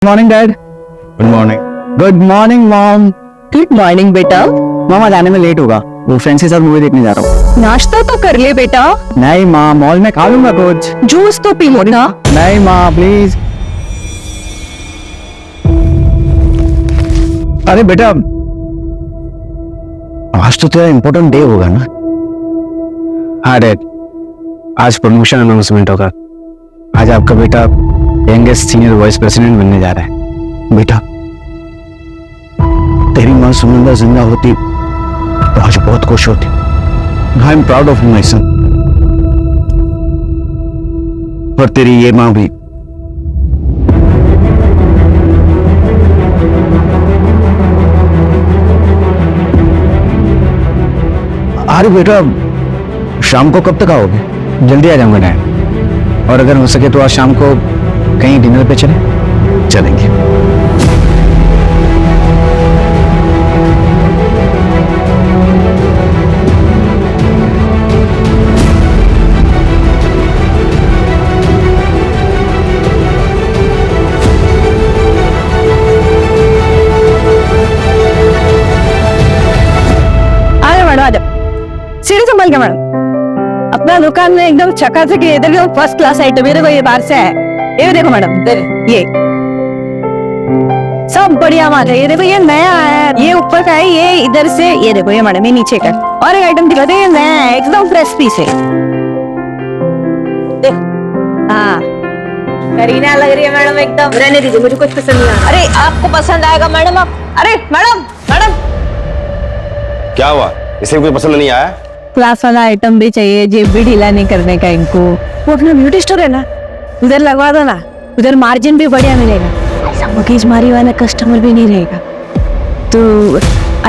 Morning dad. Good morning. Good morning mom. Good morning बेटा। मामा जाने में लेट होगा, वो फ्रेंड्स के साथ मूवी देखने जा रहा हूँ। नाश्ता तो कर ले बेटा। नहीं माँ, मॉल में खा लूंगा कुछ। जूस तो पी लेना। नहीं माँ प्लीज। अरे बेटा, आज तो तेरा इम्पोर्टेंट डे होगा ना? हाँ डैड, आज प्रमोशन अनाउंसमेंट होगा। आज आपका बेटा यंगेस्ट सीनियर वाइस प्रेसिडेंट बनने जा रहा है। बेटा, तेरी माँ सुनंदा जिंदा होती तो आज बहुत खुश होती। I am proud of my son. और तेरी ये माँ भी। अरे बेटा, शाम को कब तक आओगे? जल्दी आ जाऊंगा डैड, और अगर हो सके तो आज शाम को कहीं डिनर पे चलेंगे। सीढ़ी संभाल के मैडम। अपना दुकान में एकदम चकाचक है। इधर फर्स्ट क्लास आइटम मेरे को ये बाहर से है। ये देखो मैडम, ये सब बढ़िया माल है। ये देखो, ये नया है, ये ऊपर का है, ये इधर से, ये देखो ये मैडम, ये नीचे का। और एक आइटम दिखाते हैं, ये नया है, एकदम फ्रेश पीस है। हाँ, करीना लग रही है मैडम एकदम। रहने दीजिए, मुझे कुछ पसंद नहीं आ रहा। अरे आपको पसंद आएगा मैडम। आप अरे मैडम मैडम क्या हुआ? इसे कुछ पसंद नहीं आया? क्लास वाला आइटम भी चाहिए, जेब भी ढीला नहीं करने का इनको। वो अपना ब्यूटी स्टोर है ना, उधर लगवा दो ना। उधर मार्जिन भी बढ़िया मिलेगा, ऐसा मगजमारी वाला कस्टमर भी नहीं रहेगा। तो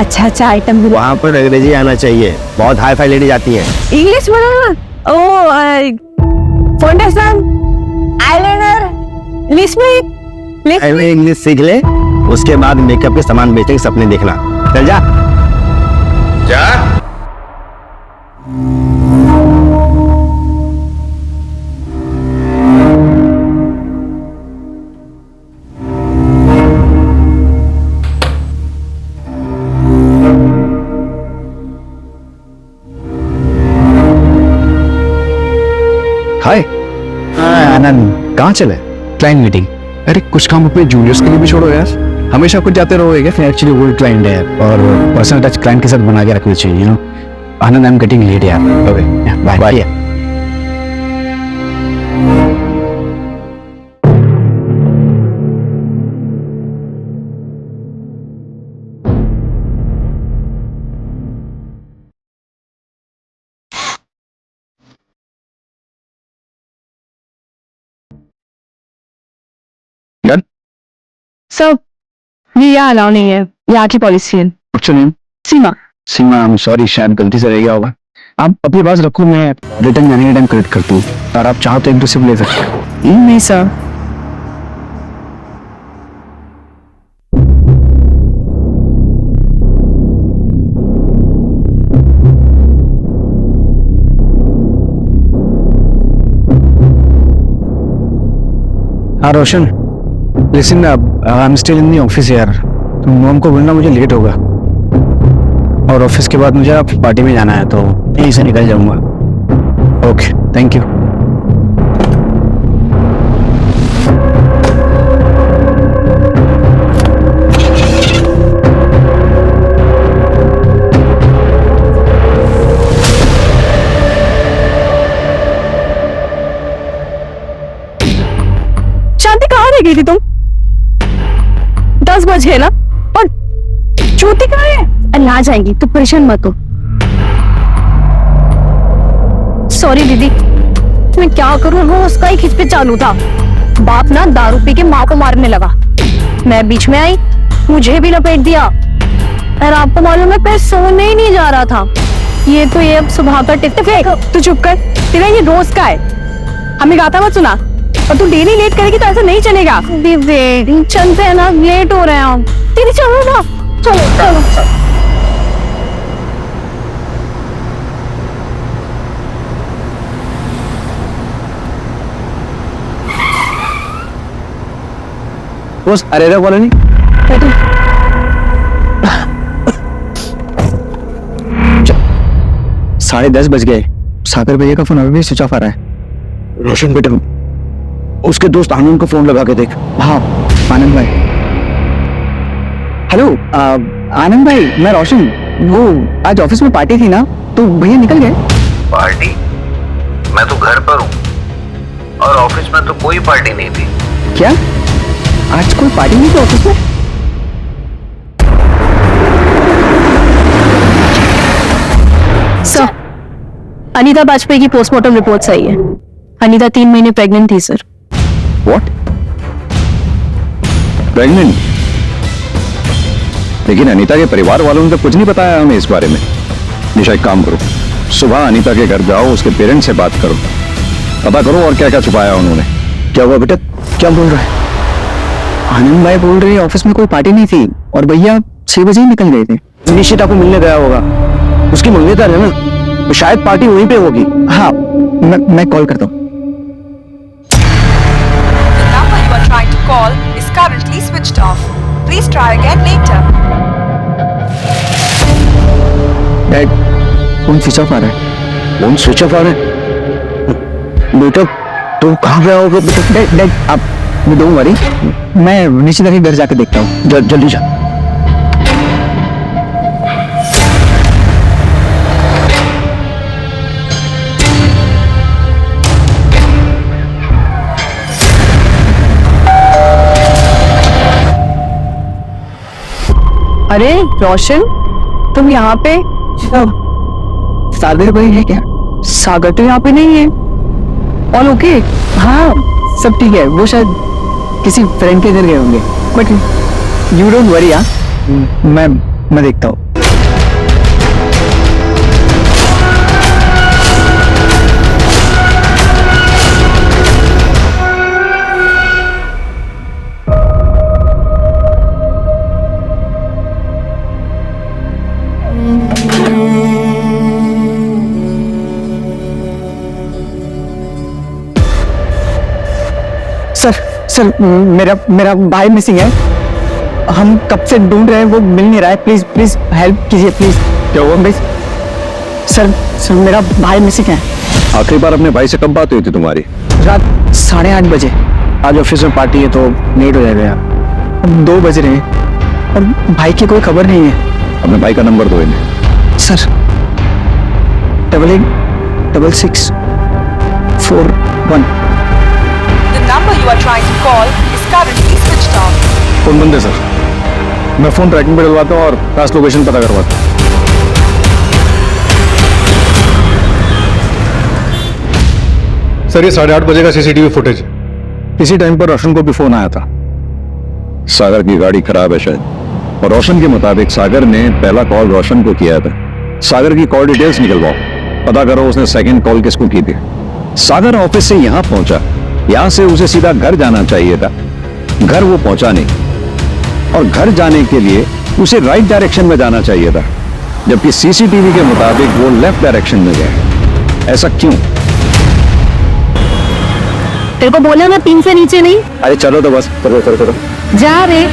अच्छा आइटम भी। वहाँ पर अंग्रेजी आना चाहिए, बहुत हाई फाई लेडी जाती है। इंग्लिश बोलो ना। ओ फाउंडेशन, आईलाइनर, लिपस्टिक। इंग्लिश सीख ले, उसके बाद मेकअप के सामान बेचने के सपने देखना। चल जा जा। हाय आनंद, कहाँ चले? Client meeting. अरे कुछ काम अपने जूनियर्स के लिए भी छोड़ो यार, हमेशा कुछ जाते रहोगे क्या? एक्चुअली वो क्लाइंट है और पर्सनल टच क्लाइंट के साथ बना के रखनी चाहिए, you know. Anand, I am getting late यार। Okay bye bye. सब ये यहाँ अलाउ नहीं है, यहाँ की पॉलिसी है। What's your name? Seema. Seema, I am sorry, शायद गलती से रह गया होगा। आप अपने पास रखो, मैं रिटर्न जाने टाइम क्रेडिट करता हूँ। और आप चाहो तो एक रिसिप्ट ले सकते हो। नहीं सर। हाँ Roshan, listen, I am still in the office यार। तुम मॉम को बोलना मुझे लेट होगा, और ऑफिस के बाद मुझे पार्टी में जाना है, तो यहीं से निकल जाऊंगा। Okay, thank you. शांति, कहाँ रह गई थी तुम? 10 बज गए ना, और ज्योति कहाँ है? अरे आ जाएगी, तू परेशान मत हो। सॉरी दीदी, मैं क्या करूं, वो उसका ही खिंच पे चालू था। बाप ना दारू पी के माँ को मारने लगा, मैं बीच में आई, मुझे भी लपेट दिया। और आपको मालूम है, मैं सोने ही नहीं जा रहा था। ये तो ये अब सुबह का टिप फेंक। तू चुप कर, तेरा ये रोज का है। हमें गाता मत सुना, और तू डेली लेट करेगी तो ऐसा नहीं चलेगा। दीदी चलते हैं ना, लेट हो रहे हैं हम। दीदी चलो ना, चलो चलो। ओ बॉस अरेरा कॉलोनी। 10:30 बज गए। सागर भैया का फोन अभी भी स्विच ऑफ आ रहा है। रोशन बेटा, उसके दोस्त आनंद को फोन लगा के देख। हाँ आनंद भाई। हेलो आनंद भाई, मैं रोशन। वो आज ऑफिस में पार्टी थी ना, तो भैया निकल गए। पार्टी? मैं तो घर पर हूँ और ऑफिस में तो कोई पार्टी नहीं थी। क्या आज कोई पार्टी नहीं थी ऑफिस में? सर, अनीता वाजपेयी की पोस्टमार्टम रिपोर्ट सही है। अनीता 3 महीने प्रेग्नेंट थी सर। व्हाट? प्रेग्नेंट? लेकिन अनीता के परिवार वालों ने तो कुछ नहीं बताया हमें इस बारे में। निशा एक काम करो, सुबह अनीता के घर जाओ, उसके पेरेंट्स से बात करो, पता करो और क्या क्या छुपाया उन्होंने। क्या हुआ बेटा, क्या बोल रहा है? आनंद भाई बोल रहे ऑफिस में कोई पार्टी नहीं थी और भैया 6 बजे ही निकल गए थे। निशिता को मिलने गया होगा, उसकी मंगेतर है ना, तो शायद पार्टी वहीं पे होगी। हाँ मैं कॉल करता हूँ। The number you are trying to call is currently switched off. Please try again later. Dad, phone switch off आ रहा है। फोन स्विच ऑफ आ रहा है? बेटा तुम कहाँ गया होगा बेटा? डैड आप डोंट वरी, मैं निशिता के घर जाकर देखता हूँ। जल्दी जा। अरे रोशन, तुम यहाँ पे? सागर भाई है क्या? सागर तो यहाँ पे नहीं है। All okay? हाँ सब ठीक है, वो शायद किसी फ्रेंड के घर गए होंगे, बट यू डोंट वरी। हाँ मैं देखता हूँ। सर मेरा भाई मिसिंग है। हम कब से ढूंढ रहे हैं, वो मिल नहीं रहा है। प्लीज हेल्प कीजिए प्लीज। क्या हुआ? प्लीज सर मेरा भाई मिसिंग है। आखिरी बार अपने भाई से कब बात हुई थी तुम्हारी? रात 8:30 बजे। आज ऑफिस में पार्टी है तो लेट हो जाएगा यार। 2 बज रहे हैं और भाई की कोई खबर नहीं है। अपने भाई का नंबर दो इन्हें। Sir 886641। The number you are trying to call is currently switched off. Phone बंद है सर। मैं फोन ट्रैकिंग पे डलवाता हूँ और लास्ट लोकेशन पता करवाता हूँ। सर ये 8:30 बजे का सीसीटीवी फुटेज है। इसी टाइम पर रोशन को भी फोन आया था। सागर की गाड़ी खराब है शायद, और रोशन के मुताबिक सागर ने पहला कॉल रोशन को किया था। सागर की कॉल डिटेल्स निकलवाओ, पता करो उसने सेकंड कॉल किसको की थी। सागर ऑफिस से यहाँ पहुंचा, यहाँ से उसे सीधा घर जाना चाहिए था, घर वो पहुंचा नहीं, और घर जाने के लिए उसे राइट डायरेक्शन में जाना चाहिए था, जबकि सीसीटीवी के मुताबिक वो लेफ्ट डायरेक्शन में गए। ऐसा क्यों? तेरे को बोला ना 3 से नीचे नहीं। अरे चलो तो बस, चलो। जा रे,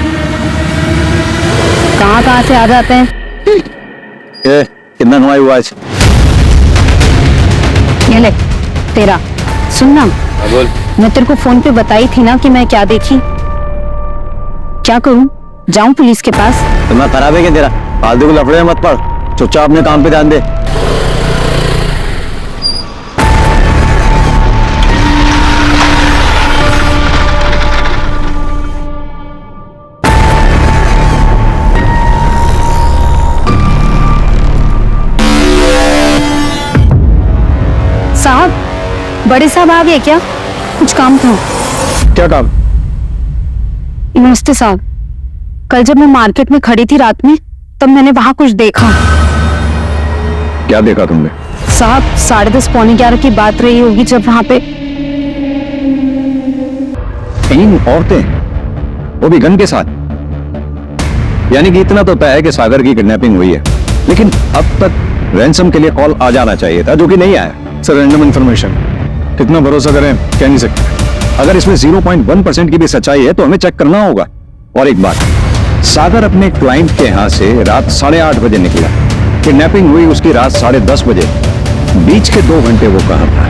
कहाँ से आ जाते हैं। ए, कितना नुआई हुआ आज? ये ले तेरा। सुनना, बोल। मैं तेरे को फोन पे बताई थी ना कि मैं क्या देखी। क्या करूं? जाऊं पुलिस के पास? तुम्हारा खराब है क्या तेरा? फालतू को लफड़े मत पड़, चुपचाप अपने काम पे ध्यान दे। साहब, बड़े साहब आ गए क्या? कुछ काम था। क्या काम? नमस्ते साहब, कल जब मैं मार्केट में खड़ी थी रात में, तब मैंने वहां कुछ देखा। क्या देखा तुमने? साहब 10:30 पौने 11 की बात रही होगी जब वहां पे 3 औरतें, वो भी गन के साथ। यानी कि इतना तो तय है कि सागर की किडनैपिंग हुई है, लेकिन अब तक रैंसम के लिए कॉल आ जाना चाहिए था, जो कि नहीं आया। सर रैंडम इंफॉर्मेशन, कितना भरोसा करें कह नहीं सकते। अगर इसमें 0.1% की भी सच्चाई है तो हमें चेक करना होगा। और एक बात, सागर अपने क्लाइंट के यहां से रात 8:30 बजे निकला। किडनैपिंग हुई उसकी रात 10:30 बजे। बीच के 2 घंटे वो कहां था?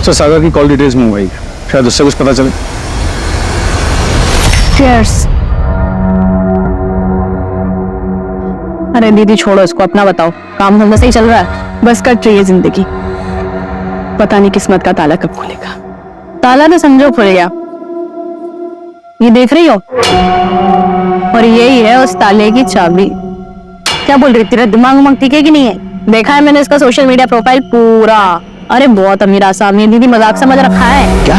सर सागर की कॉल डिटेल्स मंगवाई, शायद उससे कुछ पता चले। Cheers. अरे दीदी छोड़ो इसको, अपना बताओ, काम धंधा सही चल रहा है? बस कट रही है जिंदगी, पता नहीं किस्मत का ताला कब खुलेगा। ताला तो समझो खुल गया, ये देख रही हो, और यही है उस ताले की चाबी। क्या बोल रही थी, तेरा दिमाग उमाग ठीक है कि नहीं है? देखा है मैंने इसका सोशल मीडिया प्रोफाइल पूरा। अरे बहुत अमीर आसामी, दीदी मजाक समझ रखा है क्या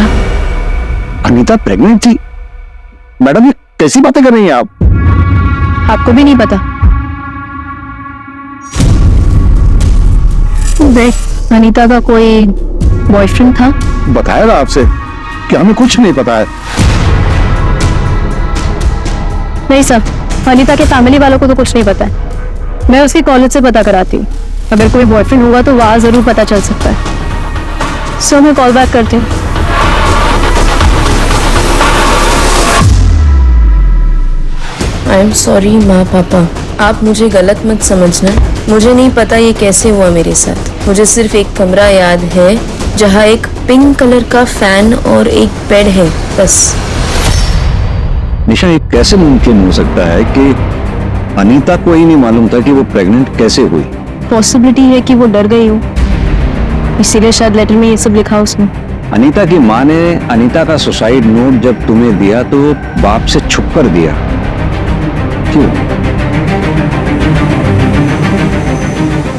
अनीता प्रेग्नेंट थी? मैडम ये कैसी बातें कर रही हैं आप? आपको भी नहीं पता? देख, अनीता का कोई बॉयफ्रेंड था। बताया था आपसे कि हमें कुछ नहीं पता है। नहीं सर, अनीता के फैमिली वालों को तो कुछ नहीं पता है। मैं उसकी कॉलेज से पता कराती हूँ, अगर कोई बॉयफ्रेंड होगा तो वहां जरूर पता चल सकता है। सो मैं कॉल बैक करती हूँ। आई एम सॉरी माँ पापा, आप मुझे गलत मत समझना। मुझे नहीं पता ये कैसे हुआ मेरे साथ। मुझे सिर्फ एक कमरा याद है जहाँ एक पिंक कलर का फैन और एक बेड है, बस। निशा, ये कैसे मुमकिन हो सकता है कि अनीता को ही नहीं मालूम था कि वो प्रेग्नेंट कैसे हुई? पॉसिबिलिटी है कि वो डर गई हो, इसीलिए शायद लेटर में ये सब लिखा उसने। अनीता की माँ ने अनीता का सुसाइड नोट जब तुम्हें दिया तो बाप से छुप कर दिया, क्यों?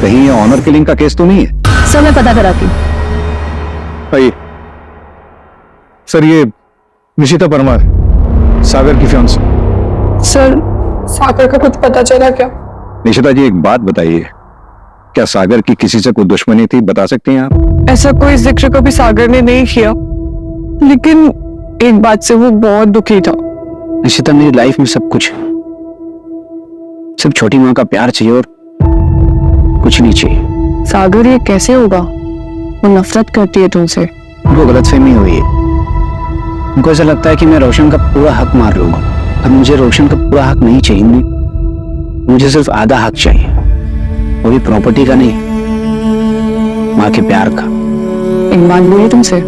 कहीं ये ऑनर किलिंग का केस तो नहीं है? सर मैं पता कराती हूँ। आइए सर, ये निशिता परमार, सागर की फियांसी। सर सागर का कुछ पता चला क्या? निशिता जी, एक बात बताइए, क्या सागर की किसी से कोई दुश्मनी थी? बता सकती हैं आप? ऐसा कोई जिक्र कभी सागर ने नहीं किया, लेकिन एक बात से वो बहुत दुखी था। निशिता, मेरी लाइफ में सब कुछ है, सिर्फ छोटी माँ का प्यार चाहिए और कुछ नहीं चाहिए। सागर ये कैसे होगा? वो नफरत करती है तुमसे। उनको गलतफहमी हुई है, उनको ऐसा लगता है कि मैं रोशन का पूरा हक मार लूंगा। अब मुझे रोशन का पूरा हक नहीं चाहिए, मुझे सिर्फ आधा हक चाहिए, वो भी प्रॉपर्टी का नहीं, माँ के प्यार का। एक बात बोलूं तुमसे,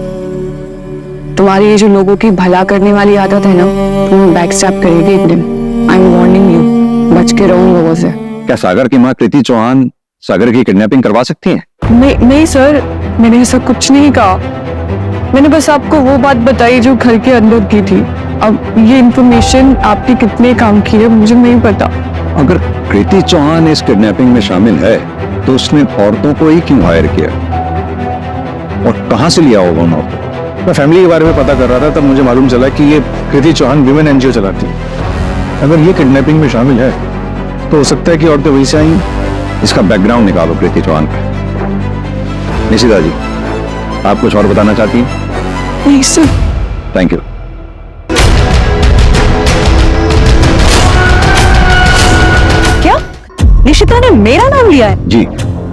तुम्हारी ये जो लोगों की भला करने वाली आदत है ना, तुम्हें बैक स्टैप करेगी एक दिन। आई एम वार्निंग यू, बच के रहो उन लोगों से। क्या सागर की माँ कृति चौहान सागर की किडनैपिंग करवा सकती हैं? नहीं सर, मैंने ऐसा कुछ नहीं कहा। मैंने बस आपको वो बात बताई जो घर के अंदर की थी। अब ये इंफॉर्मेशन आपकी कितने काम की है मुझे नहीं पता। अगर कृति चौहान इस किडनैपिंग में शामिल है तो उसने औरतों को ही क्यों हायर किया और कहां से लिया होगा उन औरतों? मैं फैमिली के बारे में पता कर रहा था, तब मुझे मालूम चला कि ये कृति चौहान विमेन एनजीओ चलाती है। अगर ये किडनैपिंग में शामिल है तो हो सकता है कि औरतें वहीं से आई। इसका बैकग्राउंड निकालो कृति चौहान का। निशिता जी, आप कुछ और बताना चाहती हैं? नहीं सर। Thank you. क्या निशिता ने मेरा नाम लिया है? जी,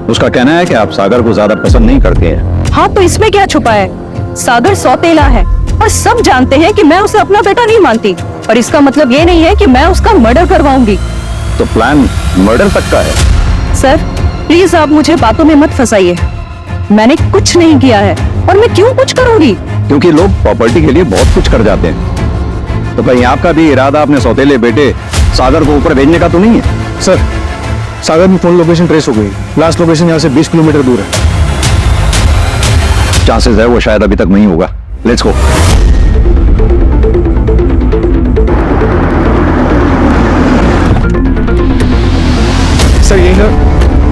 उसका कहना है कि आप सागर को ज्यादा पसंद नहीं करते हैं। हाँ तो इसमें क्या छुपा है? सागर सौतेला है और सब जानते हैं कि मैं उसे अपना बेटा नहीं मानती, और इसका मतलब ये नहीं है कि मैं उसका मर्डर करवाऊंगी। तो प्लान मर्डर तक का है? सर प्लीज आप मुझे बातों में मत फंसाइए, मैंने कुछ नहीं किया है, और मैं क्यों कुछ करूंगी? क्योंकि लोग प्रॉपर्टी के लिए बहुत कुछ कर जाते हैं। तो कहीं आपका भी इरादा अपने सौतेले बेटे सागर को ऊपर भेजने का तो नहीं है? सर, सागर की फोन लोकेशन ट्रेस हो गई। लास्ट लोकेशन यहाँ से 20 किलोमीटर दूर है। चांसेस है वो शायद अभी तक वहीं होगा। Let's go. सर यही ना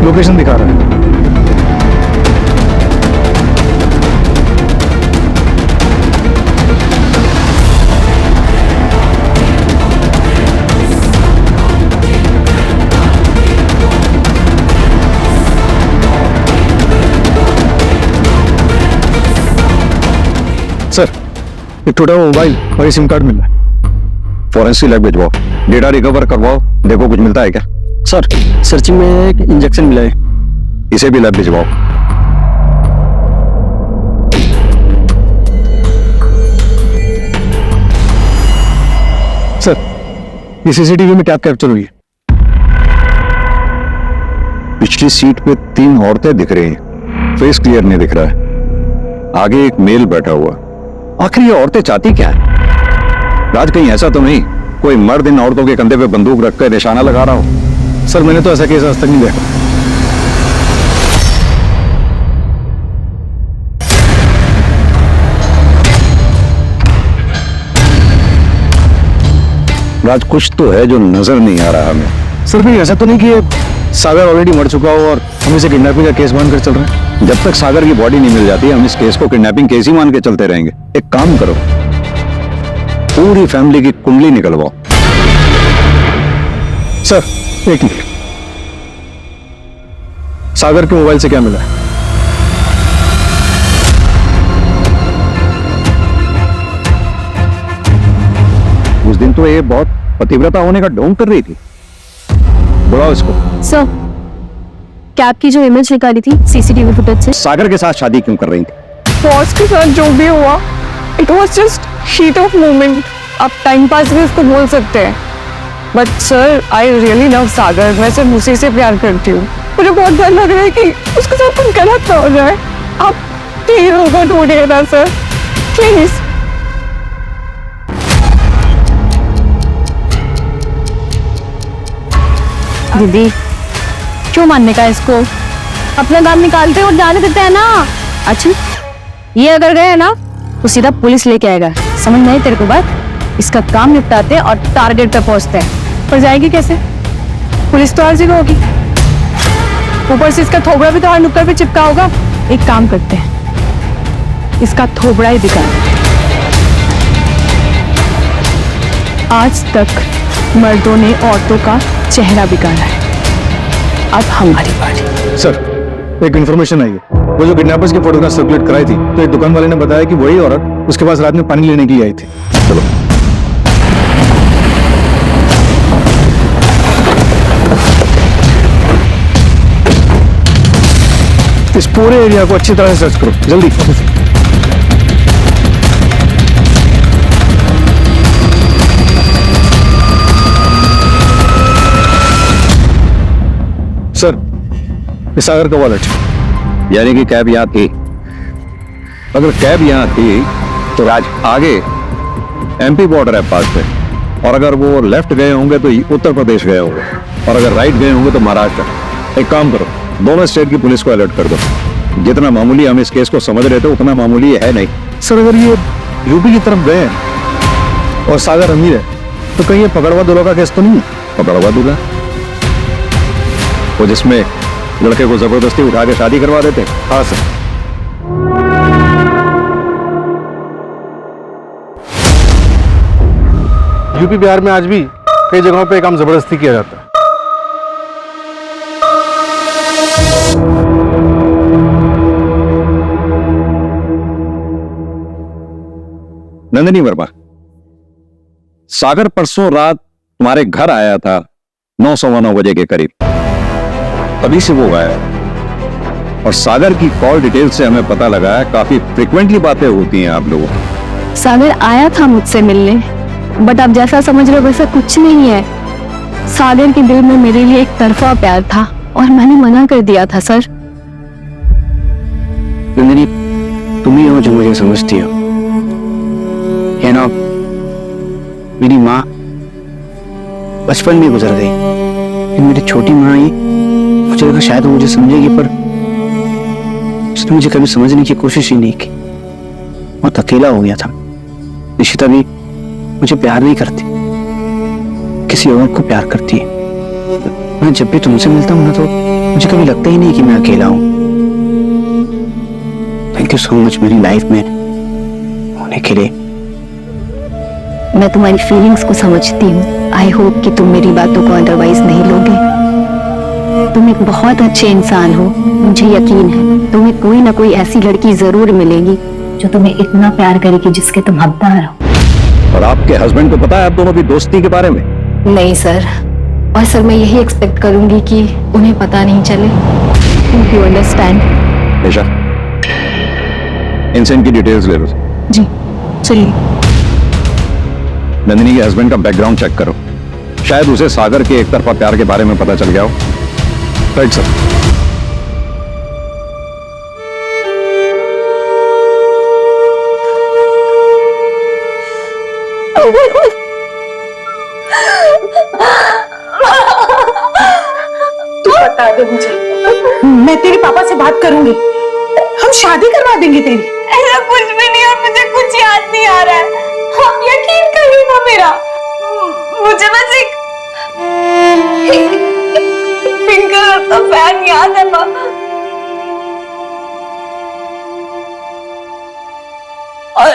लोकेशन दिखा रहा है। सर, एक टूटा हुआ मोबाइल और ये सिम कार्ड मिला है। फॉरेंसिक लैब भिजवाओ, डेटा रिकवर करवाओ, देखो कुछ मिलता है क्या? सर, सर्चिंग में एक इंजेक्शन मिला है, इसे भी लैब भिजवाओ। ये सीसीटीवी में क्या कैप्चर हुई है? पिछली सीट पे 3 औरतें दिख रही हैं, फेस क्लियर नहीं दिख रहा है। आगे एक मेल बैठा हुआ। आखिर ये औरतें चाहती क्या है? राज, कहीं ऐसा तो नहीं कोई मर्द इन औरतों के कंधे पे बंदूक रखकर निशाना लगा रहा हो? सर मैंने तो ऐसा केस आज तक नहीं देखा। राज, कुछ तो है जो नजर नहीं आ रहा हमें। सर कहीं ऐसा तो नहीं कि ये सागर ऑलरेडी मर चुका हो और हम इसे किडनैपिंग का केस मानकर चल रहे हैं? जब तक सागर की बॉडी नहीं मिल जाती हम इस केस को किडनैपिंग केस ही मान के चलते रहेंगे। एक काम करो, पूरी फैमिली की कुंडली निकलवाओ। सर एक मिनट, सागर के मोबाइल से क्या मिला है? उस दिन तो ये बहुत पतिव्रता होने का ढोंग कर रही थी। बुलाओ इसको। सर, कैब की जो इमेज निकाली थी सीसीटीवी फुटेज से, सागर के साथ शादी क्यों कर रही थी? बॉस के साथ जो भी हुआ, it was just heat of moment. आप टाइम पास भी उसको बोल सकते हैं, but sir I really love Sagar. मैं सिर्फ उसी से प्यार करती हूँ। मुझे बहुत डर लग रहा है कि उसके साथ कुछ गलत ना हो जाए। आप प्लीज होगा ढूंढिए ना सर, प्लीज। दीदी क्यों मानने का इसको? अपना काम निकालते और जाने देते हैं ना। अच्छा, ये अगर गए ना तो सीधा पुलिस लेके आएगा। समझ नहीं तेरे को बात? इसका काम निपटाते और टारगेट पे पहुंचते हैं। पर जाएगी कैसे? पुलिस तो हर जगह होगी, ऊपर से इसका थोबड़ा भी तो हर नुक्कड़ पे चिपका होगा। एक काम करते हैं, इसका थोबड़ा ही दिखा। आज तक मर्दों ने औरतों का चेहरा बिगाड़ा है, अब हमारी बारी। सर एक इन्फॉर्मेशन आई है, वो जो किडनैपर्स की फोटोग्राफ सर्कुलेट कराई थी, तो एक दुकान वाले ने बताया कि वही औरत उसके पास रात में पानी लेने के लिए आई थी। चलो। इस पूरे एरिया को अच्छी तरह से सर्च करो, जल्दी। सर ये सागर का वॉलेट। यानी कि कैब यहां थी। अगर कैब यहां थी तो राज आगे एमपी बॉर्डर है पास पे, और अगर वो लेफ्ट गए होंगे तो उत्तर प्रदेश गए होंगे, और अगर राइट गए होंगे तो महाराष्ट्र। एक काम करो, दोनों स्टेट की पुलिस को अलर्ट कर दो। जितना मामूली हम इस केस को समझ रहे थे उतना मामूली है नहीं। सर अगर ये यूपी की तरफ गए हैं और सागर अमीर है, तो कहीं ये पकड़वा दुल्हा का केस तो नहीं है? पकड़वा दूंगा वो जिसमें लड़के को जबरदस्ती उठा के शादी करवा देते। हाँ सर। यूपी बिहार में आज भी कई जगहों पे काम जबरदस्ती किया जाता है। नंदिनी वर्मा, सागर परसों रात तुम्हारे घर आया था 9:15 बजे के करीब, तभी से वो गायब। और सागर की कॉल डिटेल से हमें पता लगा है काफी फ्रिक्वेंटली बातें होती हैं आप लोगों की। सागर आया था मुझसे मिलने, बट आप जैसा समझ रहे हो वैसा कुछ नहीं है। सागर के दिल में मेरे लिए एक तरफा प्यार था और मैंने मना कर दिया था सर। नंदिनी, तुम ही हो जो मुझे समझती हो, है ना? मेरी माँ बचपन में गुजर गई, फिर मेरी छोटी माँ ही, मुझे लगा शायद वो मुझे समझेगी, पर उसने मुझे कभी समझने की कोशिश ही नहीं की। बहुत अकेला हो गया था। निशिता भी मुझे प्यार नहीं करती, किसी और को प्यार करती है। मैं जब भी तुमसे मिलता हूँ ना तो मुझे कभी लगता ही नहीं कि मैं अकेला हूँ। थैंक यू सो मच मेरी लाइफ में होने के लिए। मैं तुम्हारी फीलिंग्स को समझती हूँ। आई होप कि तुम मेरी बातों को अदरवाइज नहीं लोगे। तुम एक बहुत अच्छे इंसान हो, मुझे यकीन है तुम्हें कोई ना कोई ऐसी लड़की जरूर मिलेगी जो तुम्हें इतना प्यार करेगी जिसके तुम हकदार हो। और आपके हस्बैंड को पता है आप दोनों की दोस्ती के बारे में? नहीं सर, और सर मैं यही एक्सपेक्ट करूंगी कि उन्हें पता नहीं चले। You understand? निशा, इनसे इनकी डिटेल्स ले लो। जी चलिए। नंदिनी के हस्बैंड का बैकग्राउंड चेक करो, शायद उसे सागर के एक तरफा प्यार के बारे में पता चल गया हो। Right sir. तू बता दे मुझे, मैं तेरे पापा से बात करूंगी, हम शादी करवा देंगे तेरी। ऐसा कुछ भी नहीं और मुझे कुछ याद नहीं आ रहा है। हम यकीन करिए ना मेरा, मुझे बस एक पिंक कलर का फैन याद है माँ। और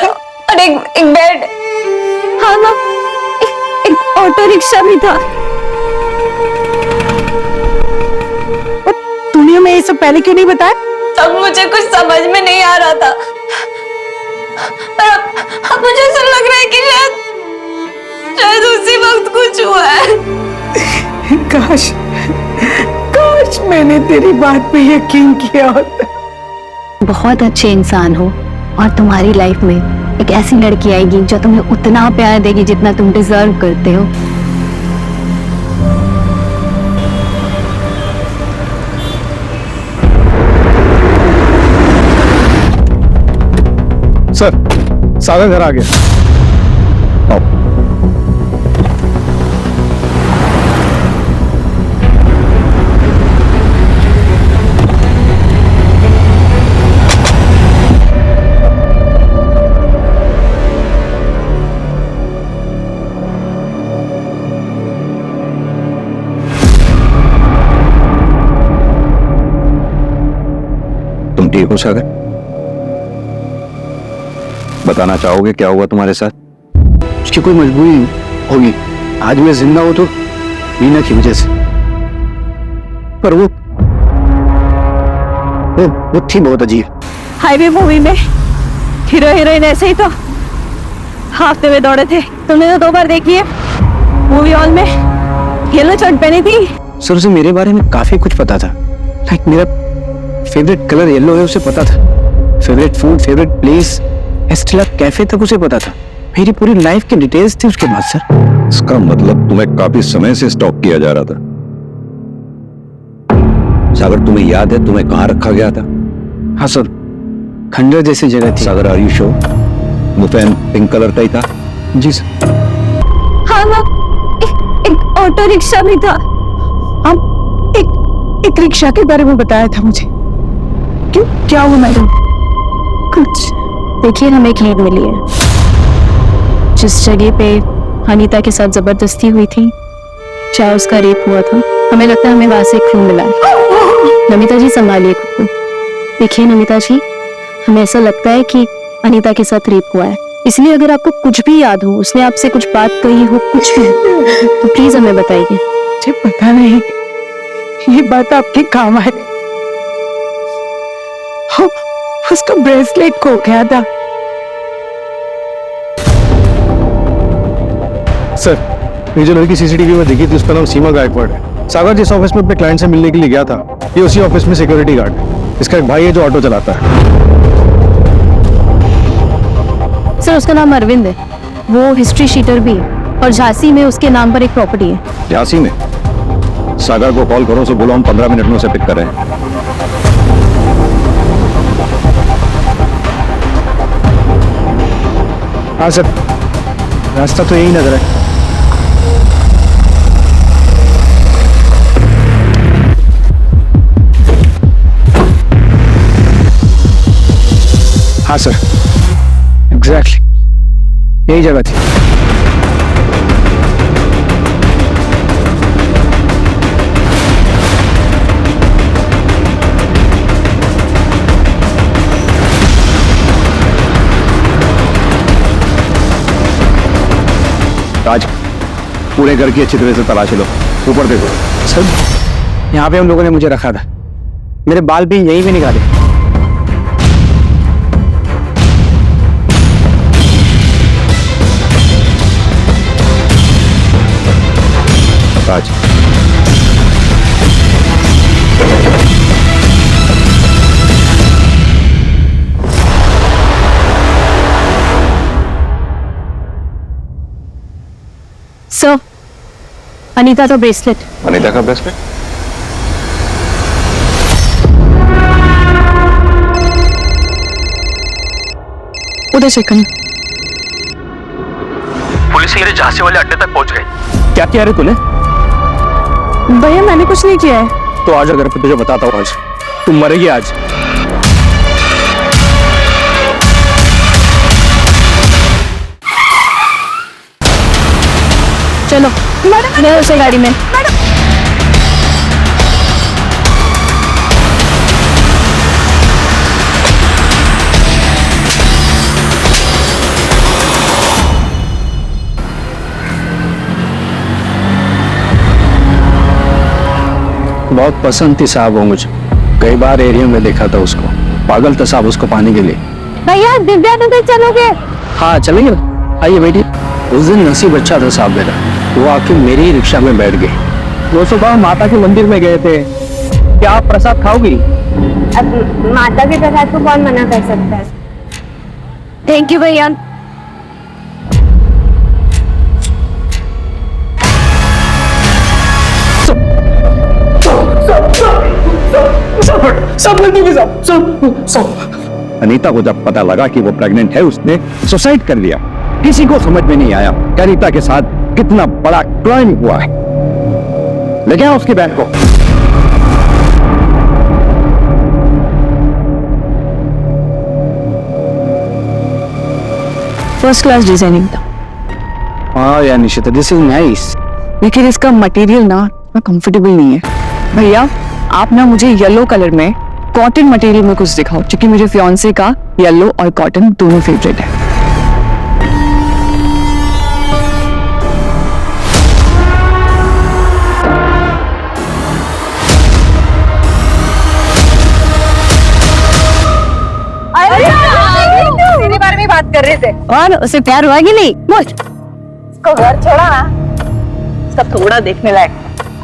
एक बेड। हाँ माँ, एक ऑटो रिक्शा भी था। तूने हमें ये सब पहले क्यों नहीं बताया? तब मुझे कुछ समझ में नहीं आ रहा था, पर अब मुझे ऐसा लग रहा है कि शायद उसी वक्त कुछ हुआ है। काश काश मैंने तेरी बात पे यकीन किया होता। बहुत अच्छे इंसान हो और तुम्हारी लाइफ में एक ऐसी लड़की आएगी जो तुम्हें उतना प्यार देगी जितना तुम डिजर्व करते हो। सर, सागर घर आ गया। आओ। तुम ठीक हो सागर? बताना चाहोगे क्या हुआ तुम्हारे साथ? उसकी कोई मजबूरी होगी। आज मैं जिंदा हूं तो मीना की वजह से, पर वो थी बहुत अजीब। हाईवे मूवी में हीरो हीरोइन ऐसे ही तो हाफते में दौड़े थे। तुमने तो 2 बार देखी है। मूवी हॉल में येलो शर्ट पहनी थी। सर, उसे मेरे बारे में काफी कुछ पता था। लाइक मेरा फेवरेट कलर येलो है उसे पता था। Favourite food, favourite place, Estella cafe तक उसे पता था। मेरी पूरी लाइफ की डिटेल्स थी उसके बाद सर। इसका मतलब तुम्हें काफी समय से स्टॉक किया जा रहा था। सागर, तुम्हें याद है तुम्हें कहां रखा गया था? हाँ सर, खंडर जैसी जगह थी। सागर, आर यू श्योर? वो फैन पिंक कलर का ही था? जी सर। हाँ ना, एक ऑटो रिक्शा भी था। हम एक रिक्शा के बारे में बताया था मुझे। क्यों, क्या हुआ मैडम? कुछ देखिए, हमें एक लीड मिली है। जिस जगह पे अनीता के साथ जबरदस्ती हुई थी, चाहे उसका रेप हुआ था, हमें लगता है हमें वहां से एक क्लू मिला है। नमिता जी संभालिए खुद को। देखिए नमिता जी, हमें ऐसा लगता है कि अनीता के साथ रेप हुआ है, इसलिए अगर आपको कुछ भी याद हो, उसने आपसे कुछ बात कही हो, कुछ भी, तो प्लीज हमें बताइए। मुझे पता नहीं ये बात आपके काम आए। उसका ब्रेसलेट खो गया था। सर, ये जो लड़की सीसीटीवी में दिखी थी उसका नाम सीमा गायकवाड़ है। सागर जिस ऑफिस में अपने क्लाइंट से मिलने के लिए गया था, ये उसी ऑफिस में सिक्योरिटी गार्ड है। इसका एक भाई है जो ऑटो चलाता है। सर, उसका नाम अरविंद है। वो हिस्ट्री शीटर भी है और झांसी में उसके नाम पर एक प्रॉपर्टी है। झांसी में? सागर को कॉल करो, उसे बोलो हम 15 मिनट में उसे पिक कर रहे हैं। हाँ सर, रास्ता तो यही नजर है। हाँ सर, एग्जैक्टली यही जगह थी। आज पूरे घर की अच्छी तरह से तलाश लो। ऊपर देखो। सर, यहाँ पे उन लोगों ने मुझे रखा था। मेरे बाल भी यहीं पे निकाले। आज सर, अनीता का ब्रेसलेट। अनीता का ब्रेसलेट? उधर चेक करना। पुलिस मेरे झांसी वाले अड्डे तक पहुंच गई। क्या किया रे तूने? भैया मैंने कुछ नहीं किया है। तो आज अगर तुझे बताता हूँ, आज तुम मरेगी आज। चलो मैं उसे गाड़ी में। बहुत पसंद थी साहब वो मुझे, कई बार एरिया में देखा था उसको, पागल था साहब उसको पाने के लिए। भैया दिव्या नगर चलोगे? हाँ चलेंगे ना, आइए बैठिए। उस दिन नसीब अच्छा था साहब मेरा, वो आके मेरी ही रिक्शा में बैठ गई। वो सुबह माता के मंदिर में गए थे। क्या आप प्रसाद खाओगी? अब माता के प्रसाद को कौन मना कर सकता है? थैंक यू भैया। अनीता को जब पता लगा कि वो प्रेग्नेंट है, उसने सुसाइड कर लिया। किसी को समझ में नहीं आया कि अनीता के साथ कितना बड़ा क्राइम हुआ है। ले गया उसकी बहन को। फर्स्ट क्लास डिजाइनिंग था। हाँ यार निशिता, दिस इज नाइस। लेकिन इसका मटेरियल ना कंफर्टेबल नहीं है। भैया आप ना मुझे येलो कलर में कॉटन मटेरियल में कुछ दिखाओ, क्योंकि मेरे फियांसे का येलो और कॉटन दोनों फेवरेट है। तेरे बारे में बात कर रहे थे। और उसे प्यार हुआ कि नहीं? बोल। उसको घर छोड़ा ना, उसका थोड़ा देखने लायक।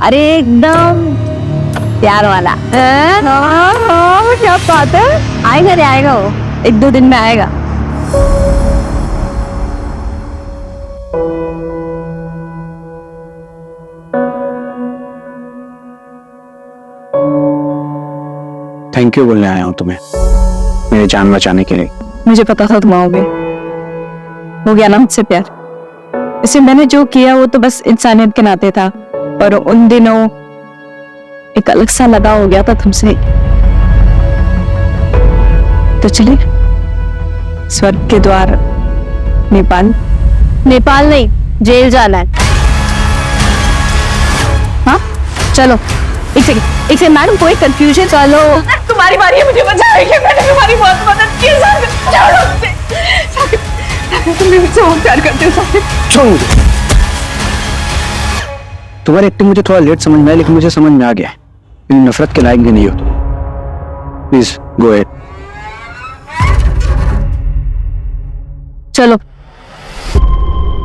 अरे एकदम प्यार वाला। क्या बात है। आएगा रे, आएगा वो, 1-2 दिन में आएगा। थैंक यू बोलने आया हूँ तुम्हें, मेरी जान बचाने के लिए। मुझे पता था तुम आओगे। हो गया ना मुझसे प्यार। इसे मैंने जो किया वो तो बस इंसानियत के नाते था, पर उन दिनों एक अलग सा लगाव हो गया था तुमसे। तो चलिए स्वर्ग के द्वार नेपाल। नेपाल नहीं, जेल जाना है। हाँ चलो। एक सेकंड मैडम, कोई कंफ्यूजन? चलो तुम्हारी बारी है मुझे बचाएगी। मैंने तुम्हारी बहुत मदद की साकिब। छोड़ो मुझे। साकिब तुम मुझसे बहुत प्यार करते हो साकिब। छोड़ मुझे। तुम्हारी एक्टिंग मुझे थोड़ा लेट समझ में आया, लेकिन मुझे समझ में आ गया इन नफरत के लायक भी नहीं हो तुम। Please go ahead. चलो।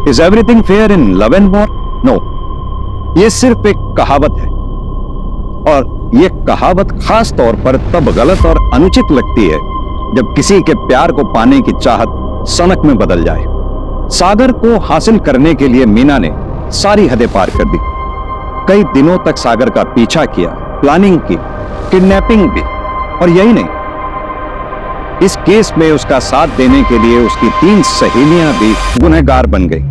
Is everything fair in love and war? No, ये सिर्फ एक कहावत है, और ये कहावत खास तौर पर तब गलत और अनुचित लगती है जब किसी के प्यार को पाने की चाहत सनक में बदल जाए। सागर को हासिल करने के लिए मीना ने सारी हदें पार कर दी। कई दिनों तक सागर का पीछा किया, प्लानिंग की, किडनैपिंग भी, और यही नहीं, इस केस में उसका साथ देने के लिए उसकी 3 सहेलियां भी गुनहगार बन गई।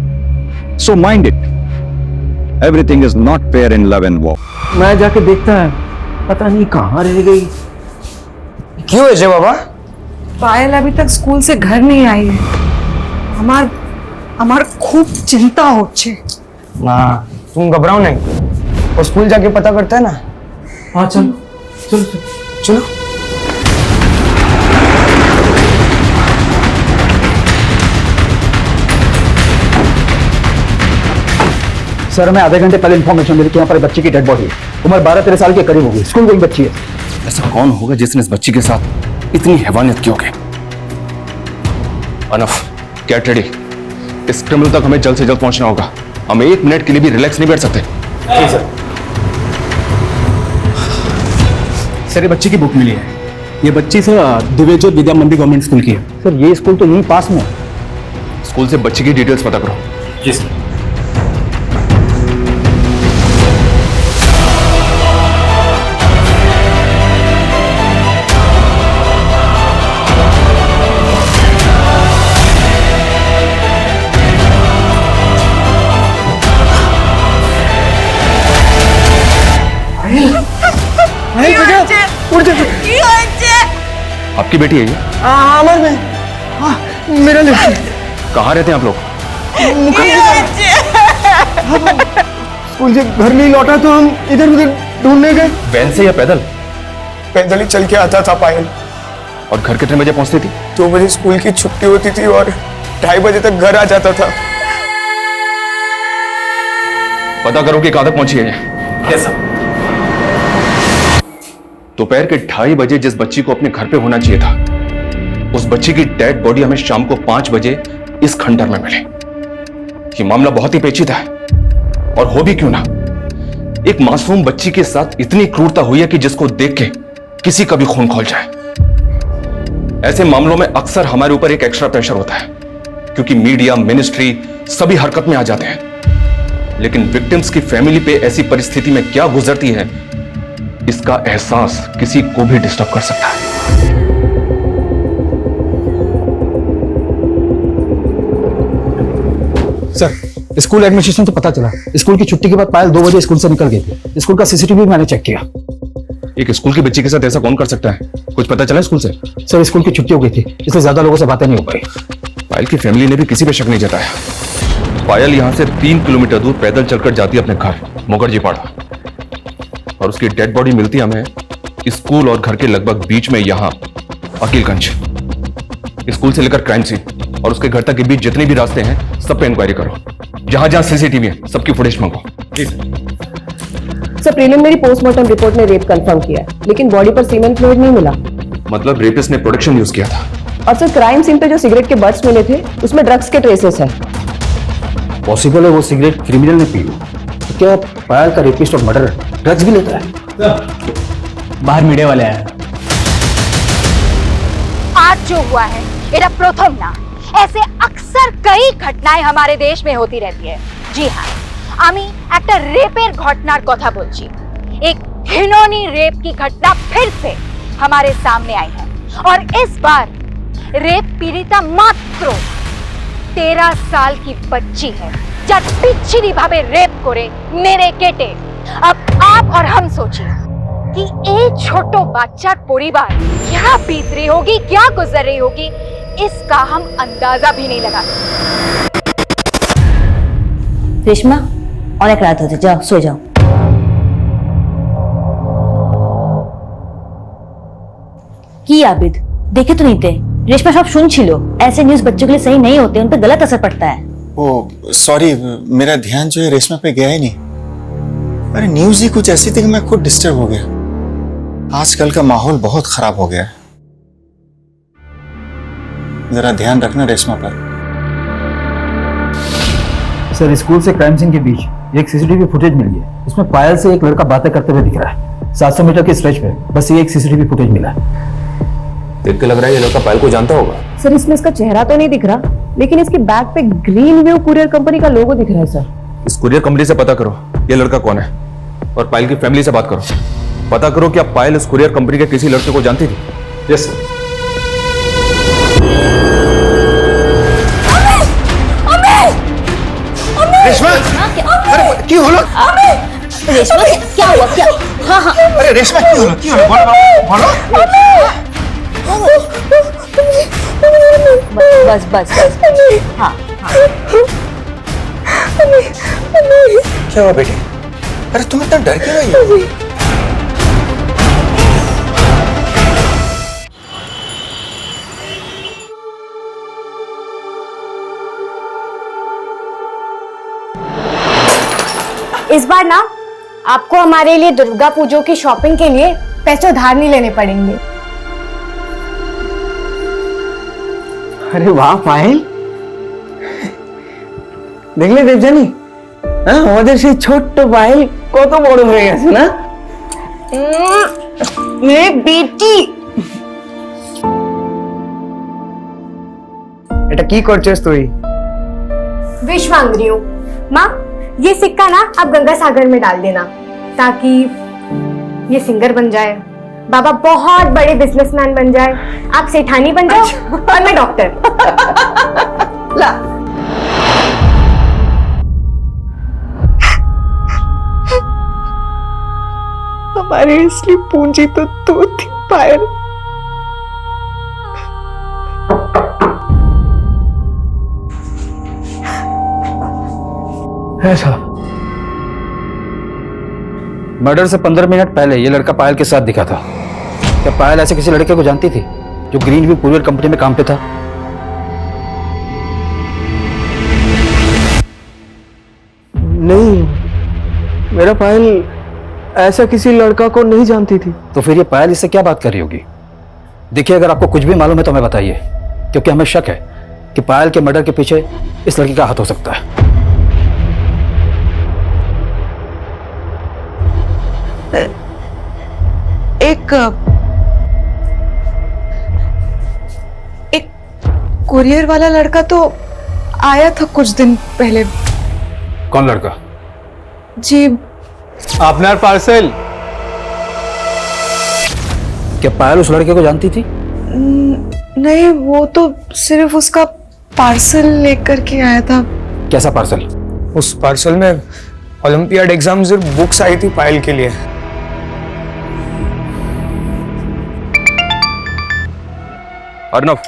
So mind it, everything is not fair in love and war. मैं जाके देखता है, पता नहीं कहाँ रह गई। क्यों है बाबा? पायल अभी तक स्कूल से घर नहीं आई है। हमार खूब चिंता हो छे। माँ तुम घबराओ नहीं, वो स्कूल जाके पता करता है ना। हाँ चलो चलो चलो। सर मैं आधे घंटे पहले इन्फॉर्मेशन मिली कि यहाँ पर एक बच्ची की डेड बॉडी है। उम्र 12-13 साल के करीब होगी, स्कूल गोइंग बच्ची है। ऐसा कौन होगा जिसने इस बच्ची के साथ इतनी हैवानियत की होगी? Enough, get ready. इस क्रिमिनल तक हमें जल्द से जल्द पहुंचना होगा। हम 1 मिनट के लिए भी रिलैक्स नहीं बैठ सकते। सर ये बच्ची की बुक मिली है। ये बच्ची सर दिव्यज्योत विद्या मंदिर गवर्नमेंट स्कूल की है। सर ये स्कूल तो यहीं पास में है। स्कूल से बच्ची की डिटेल्स पता करो। जी सर। आपकी बेटी है ये? अमर में मेरा लड़की। कहाँ रहते हैं आप लोग? स्कूल से घर नहीं लौटा तो हम इधर उधर ढूंढने गए। वैन से या पैदल? पैदल ही चल के आता था पायल। और घर कितने बजे पहुंचती थी? 2 बजे स्कूल की छुट्टी होती थी और 2:30 बजे तक घर आ जाता था। पता करो कि कहां तक पहुंची है ये। दोपहर के 2:30 बजे जिस बच्ची को अपने घर पे होना चाहिए था, उस बच्ची की डेड बॉडी हमें शाम को 5 बजे इस खंडर में मिली। ये मामला बहुत ही पेचीदा है, और हो भी क्यों ना, एक मासूम बच्ची के साथ इतनी क्रूरता हुई है कि जिसको देख के किसी का भी खून खौल जाए। ऐसे मामलों में अक्सर हमारे ऊपर एक एक्स्ट्रा प्रेशर होता है, क्योंकि मीडिया, मिनिस्ट्री सभी हरकत में आ जाते हैं। लेकिन विक्टिम्स की फैमिली पे ऐसी परिस्थिति में क्या गुजरती है, इसका एहसास किसी को भी डिस्टर्ब कर सकता है। सर, स्कूल एडमिनिस्ट्रेशन से पता चला स्कूल की छुट्टी के बाद पायल 2 बजे स्कूल से निकल गई थी। स्कूल का सीसीटीवी मैंने चेक किया। एक स्कूल की बच्ची के साथ ऐसा कौन कर सकता है? कुछ पता चला स्कूल से? सर, स्कूल की छुट्टी हो गई थी, इसलिए ज्यादा लोगों से बातें नहीं हो पाई। पायल की फैमिली ने भी किसी पे शक नहीं जताया। पायल यहां से 3 किलोमीटर दूर पैदल चलकर जाती है अपने घर मुखर्जी पाड़ा, और उसकी डेड बॉडी मिलती हमें स्कूल और घर के लगभग बीच में यहां अकीलगंज। स्कूल से लेकर क्राइम सीन और उसके घर तक के बीच जितने भी रास्ते हैं सब पे इंक्वायरी करो। जहां जहां सीसीटीवी है सबकी फुटेज मंगो। सर, प्रीलिमिनरी पोस्टमार्टम रिपोर्ट ने रेप कंफर्म किया है, लेकिन बॉडी पर सीमेंट फ्लूइड नहीं मिला। मतलब रेपिस्ट ने प्रोडक्शन यूज किया था। और सर, क्राइम सीन पे जो सिगरेट के बट्स मिले थे उसमें ड्रग्स के ट्रेसेस है। पॉसिबल है वो सिगरेट क्रिमिनल ने पी हो। तो क्या पायल का रेपिस्ट और मर्डर ड्रग्स भी लेता है? बाहर मीडिया वाले आए। आज जो हुआ है एरा प्रथम ना, ऐसे अक्सर कई घटनाएं हमारे देश में होती रहती है। जी हाँ, আমি একটা রেপের ঘটনার কথা বলছি। एक घिनौनी रेप की घटना फिर से हमारे सामने आई है, और इस बार रेप पीड़िता मात्र 13 साल की बच्ची है, যার বিচ্ছিরি ভাবে রেপ করে মেরে কেটে। अब आप और हम सोचिए कि एक छोटो बच्चार परिवार क्या बीत रही होगी, क्या गुजर रही होगी, इसका हम अंदाजा भी नहीं लगा। रेशमा, অনেক রাত হচ্ছে, যাও শুয়ে যাও। কি आबिद, देखे तो नहीं थे? रेशमा सब सुन लो। ऐसे न्यूज बच्चों के लिए सही नहीं होते, उन पर गलत असर पड़ता है। ओ सॉरी, मेरा ध्यान जो है रेशमा पे गया ही नहीं। अरे न्यूज ही कुछ ऐसी थी कि मैं खुद डिस्टर्ब हो गया। आजकल का माहौल बहुत खराब हो गया है, जरा ध्यान रखना रेशमा पर। सर, स्कूल से क्राइम सीन के बीच एक सीसीटीवी फुटेज मिली है। इसमें पायल से एक लड़का बातें करते हुए दिख रहा है। 700 मीटर के स्ट्रेच पे बस ये एक सीसीटीवी फुटेज मिला है। देख के लग रहा है ये लड़का पायल को जानता होगा। सर, इसमें इसका चेहरा तो नहीं दिख रहा, लेकिन इसके बैग पे ग्रीन वेव कुरियर कंपनी का लोगो दिख रहा है। सर, इस कुरियर कंपनी से पता करो ये लड़का कौन है, और पायल की फैमिली से बात करो। पता करो क्या पायल इस कुरियर कंपनी के किसी लड़के को जानती थी? Yes sir. रेशमा, अरे क्यों होलो? रेशमा, क्या हुआ? क्या? हाँ हाँ, अरे रेशमा क्यों होलो? क्यों होलो? बोलो बस बस बस। हाँ हाँ। क्या हुआ बेटे? अरे तुम इतना डर क्यों रही हो? इस बार ना आपको हमारे लिए दुर्गा पूजा की शॉपिंग के लिए पैसे उधार नहीं लेने पड़ेंगे। अरे वाह पायल, দেখলে দেবজানি, হ্যাঁ আমাদের সেই ছোট্ট পায়েল কত বড় হয়ে গেছে না? मेरे बेटी, এটা কি করছিস তুই? विश मांग रही हूँ। माँ, ये सिक्का ना आप गंगा सागर में डाल देना, ताकि ये सिंगर बन जाए, बाबा बहुत बड़े बिजनेसमैन बन जाए, आप सेठानी बन जाओ और मैं डॉक्टर। ला हमारी असली पूंजी तो तू थी पायल। ऐसा मर्डर से 15 मिनट पहले ये लड़का पायल के साथ दिखा था। क्या पायल ऐसे किसी लड़के को जानती थी जो ग्रीन व्यू कुरियर कंपनी में काम पे था? नहीं, मेरा पायल ऐसा किसी लड़का को नहीं जानती थी। तो फिर ये पायल इससे क्या बात कर रही होगी? देखिए, अगर आपको कुछ भी मालूम है तो हमें बताइए, क्योंकि हमें शक है कि पायल के मर्डर के पीछे इस लड़की का हाथ हो सकता है। एक कुरियर वाला लड़का तो आया था कुछ दिन पहले। कौन लड़का? जी, আপনার पार्सल। क्या पायल उस लड़के को जानती थी? नहीं, वो तो सिर्फ उसका पार्सल लेकर के आया था। कैसा पार्सल? उस पार्सल में ओलंपियाड एग्जाम से बुक्स आई थी पायल के लिए। अर्नव,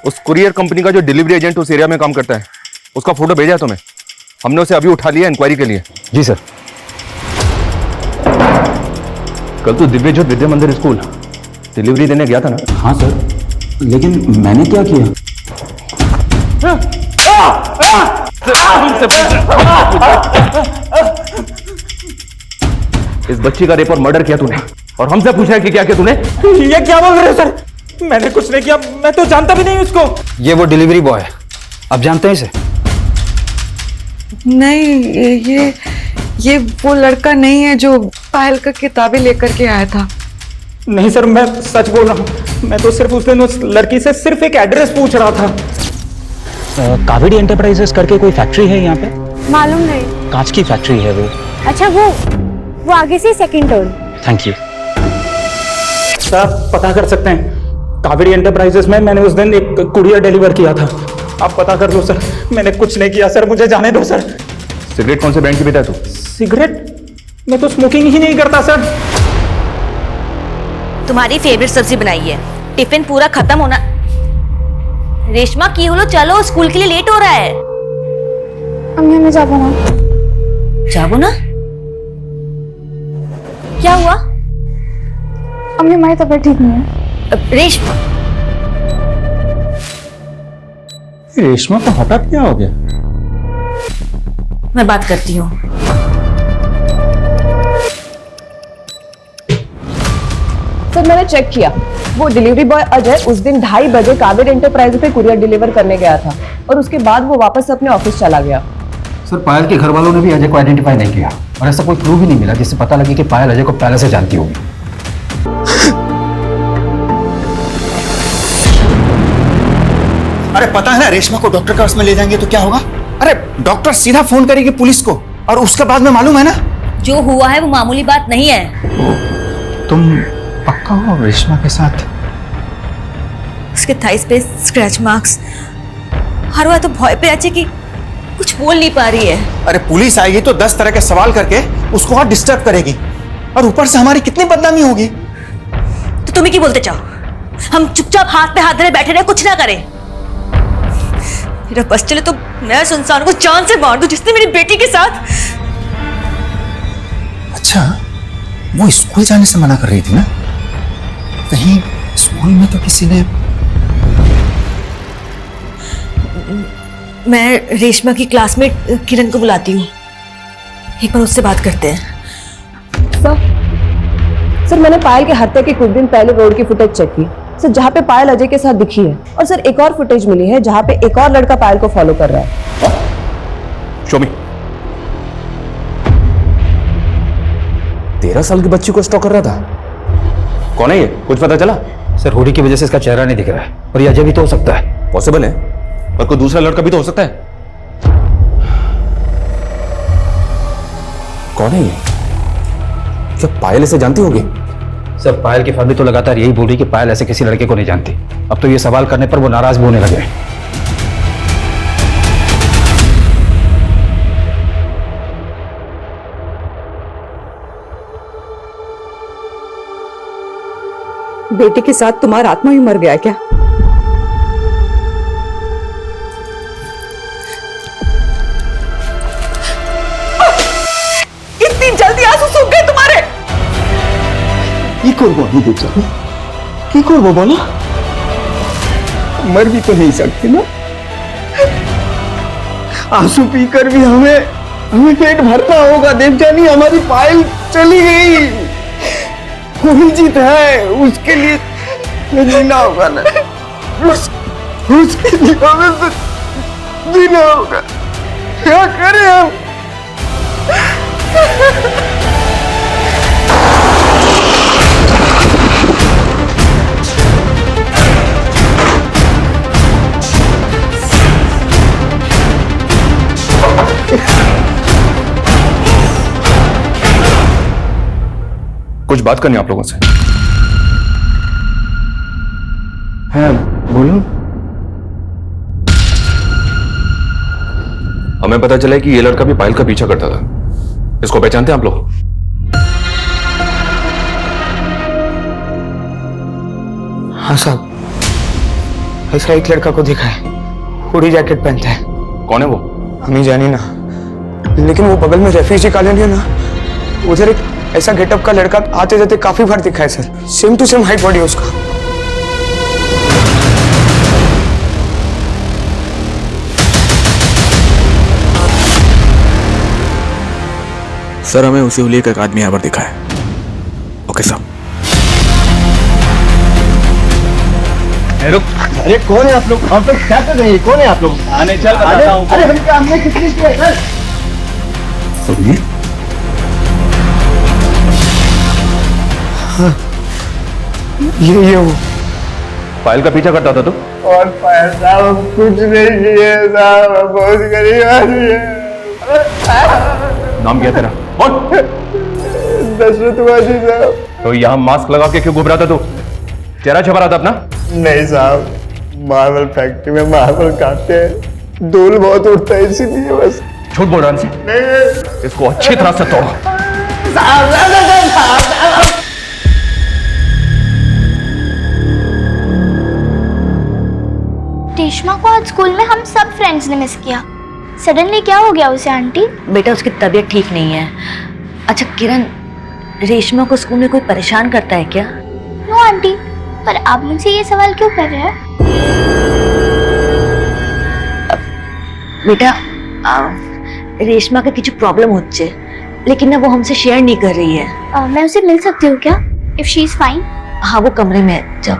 उस कुरियर कंपनी का जो डिलीवरी एजेंट उस एरिया में काम करता है, उसका फोटो भेजा है तुम्हें? हमने उसे अभी उठा लिया इंक्वायरी के लिए। जी सर। कल तो दिव्य ज्योत विद्या मंदिर स्कूल डिलीवरी देने गया था ना? हाँ सर, लेकिन मैंने क्या किया? इस बच्ची का रेप और मर्डर किया तूने, और हमसे पूछा है कि क्या किया तूने? ये क्या बोल रहे हो सर? मैंने कुछ नहीं किया, मैं तो जानता भी नहीं उसको। ये वो डिलीवरी बॉय है, आप जानते हैं इसे? नहीं, ये वो लड़का नहीं है जो पायल का किताबें लेकर के आया था। नहीं सर, मैं सच बोल रहा हूँ। मैं तो सिर्फ उस दिन उस लड़की से सिर्फ एक एड्रेस पूछ रहा था। कावेरी एंटरप्राइजेस करके कोई फैक्ट्री है यहाँ पे? मालूम नहीं। कांच की फैक्ट्री है वो। अच्छा, वो आगे से second turn. Thank you sir, पता कर सकते हैं कावेरी एंटरप्राइजेस में मैंने उस दिन एक कुरियर डिलीवर किया था। आप पता कर लो सर, मैंने कुछ नहीं किया सर, मुझे जाने दो सर। सिगरेट कौन से ब्रांड की पीता है तू? सिगरेट? मैं तो स्मोकिंग ही नहीं करता सर। तुम्हारी फेवरेट सब्जी बनाई है, टिफिन पूरा खत्म होना। रेशमा की होलो, चलो स्कूल के लिए लेट हो रहा है। अम्मी, हमें जाबो ना। जाबो ना? क्या हुआ? अम्मी, हमारी तबीयत ठीक नहीं है। रेशमा, रेशमा को हठात क्या हो गया? मैं बात करती हूँ। सर, मैंने चेक किया, वो डिलीवरी बॉय अजय उस दिन 2:30 बजे कावेरी एंटरप्राइज पे कुरियर डिलीवर करने गया था और उसके बाद वो वापस अपने ऑफिस चला गया। सर, पायल के घर वालों ने भी अजय को आइडेंटिफाई नहीं किया और ऐसा कोई क्लू भी नहीं मिला जिससे पता लगे कि पायल अजय को पहले से जानती होगी। अरे पता है ना, रेशमा को डॉक्टर के पास में ले जाएंगे तो क्या होगा? अरे डॉक्टर सीधा फोन करेगी पुलिस को और उसके बाद में मालूम है ना, जो हुआ है वो मामूली बात नहीं है। तुम पक्का हो रेशमा के साथ? उसके थाइस पे स्क्रैच मार्क्स, हर बार तो भय पे अच्छे कि कुछ बोल नहीं पा रही है। अरे पुलिस आएगी तो 10 तरह के सवाल करके उसको और डिस्टर्ब करेगी और ऊपर से हमारी कितनी बदनामी होगी। तो तुम्हें क्या बोलते चाहो? हम चुपचाप हाथ पे हाथ धरे बैठे रहे, कुछ ना करें? मेरा बस चले तो मैं उस इंसान को जान से मार दूं जिसने मेरी बेटी के साथ। अच्छा, वो स्कूल जाने से मना कर रही थी ना? कहीं स्कूल में तो किसी ने... मैं रेशमा की क्लासमेट किरण को बुलाती हूँ, एक बार उससे बात करते हैं। सर, मैंने पायल के हत्या के कुछ दिन पहले रोड की फुटेज चेक की सर, जहाँ पे पायल अजय के साथ दिखी है। और सर, एक और फुटेज मिली है जहाँ पे एक और लड़का पायल को फॉलो कर रहा है। शो मी। 13 साल की बच्ची को स्टॉक कर रहा था? कौन है ये, कुछ पता चला? सर, होली की वजह से इसका चेहरा नहीं दिख रहा है और ये अजय भी तो हो सकता है। पॉसिबल है, पर कोई दूसरा लड़का भी तो हो सकता है। कौन है ये? क्या पायल इसे जानती होगी? सर, पायल की फैमिली तो लगातार यही बोल रही कि पायल ऐसे किसी लड़के को नहीं जानती। अब तो ये सवाल करने पर वो नाराज भी होने लगे। बेटी के साथ तुम्हारा आत्मा ही मर गया क्या? করবো আমি দুজন কি করবো বলো मर भी तो नहीं सकती ना आंसू पीकर भी हमें पेट भरना होगा देवजानी हमारी पायल चली गई वही जीत है उसके लिए जीना होगा ना उसके लिए हमें तो जीना होगा क्या करें हम कुछ बात करनी है आप लोगों से। हाँ बोलो। हमें पता चला है कि ये लड़का भी पायल का पीछा करता था। इसको पहचानते हैं आप लोग? हाँ साहब, ऐसा एक लड़का को देखा है, हुडी जैकेट पहनता है। कौन है वो? हम ही जाने ना, लेकिन वो बगल में रेफ्यूजी कॉलोनी है ना, उधर एक ऐसा गेटअप का लड़का आते जाते काफी बार दिखा है sir. Same to same height body है उसका। सर हमें उसी हुलिये का एक आदमी यहाँ पर दिखा है। ओके साहब। अरे कौन है आप लोग क्या कर रहे हैं? कौन है आप लोग? आने चल बताता हूँ। अरे हमने कितनी किया सर? ये वो पायल का पीछा करता था तू? और पायल साहब कुछ नहीं किए साहब, बहुत गरीब आदमी है। नाम क्या तेरा? बोल। दशरथ वाजी साहब। तो यहाँ मास्क लगा के क्यों घूम रहा था तू? चेहरा छपा रहा था अपना? नहीं साहब, मार्बल फैक्ट्री में मार्बल काटते हैं, धूल बहुत उड़ता है इसीलिए बस। झूठ बोल रहा है? नहीं, इसको अच्छी तरह से तोड़ो। रेशमा को आज स्कूल में हम सब फ्रेंड्स ने मिस किया। सडनली क्या हो गया उसे आंटी? बेटा उसकी तबीयत ठीक नहीं है। अच्छा किरण, रेशमा को स्कूल में कोई परेशान करता है क्या? नो आंटी, पर आप मुझसे ये सवाल क्यों कर रहे हैं? बेटा रेशमा का किसी प्रॉब्लम होती है, लेकिन ना वो हमसे शेयर नहीं कर रही है। मैं उसे मिल सकती हूँ क्या? If she is fine. हाँ वो कमरे में है, जाओ।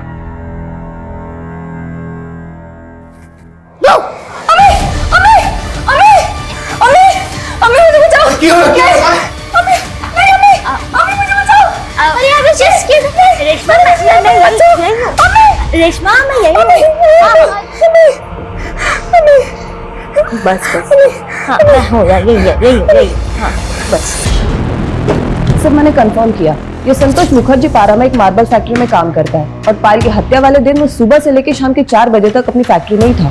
रेशमा मैं यही बस हाँ मैं हो गया, यही हाँ बस। सर मैंने कंफर्म किया, ये संतोष मुखर्जी पारा में एक मार्बल फैक्ट्री में काम करता है और पायल की हत्या वाले दिन वो सुबह से लेकर शाम के 4 बजे तक अपनी फैक्ट्री में ही था।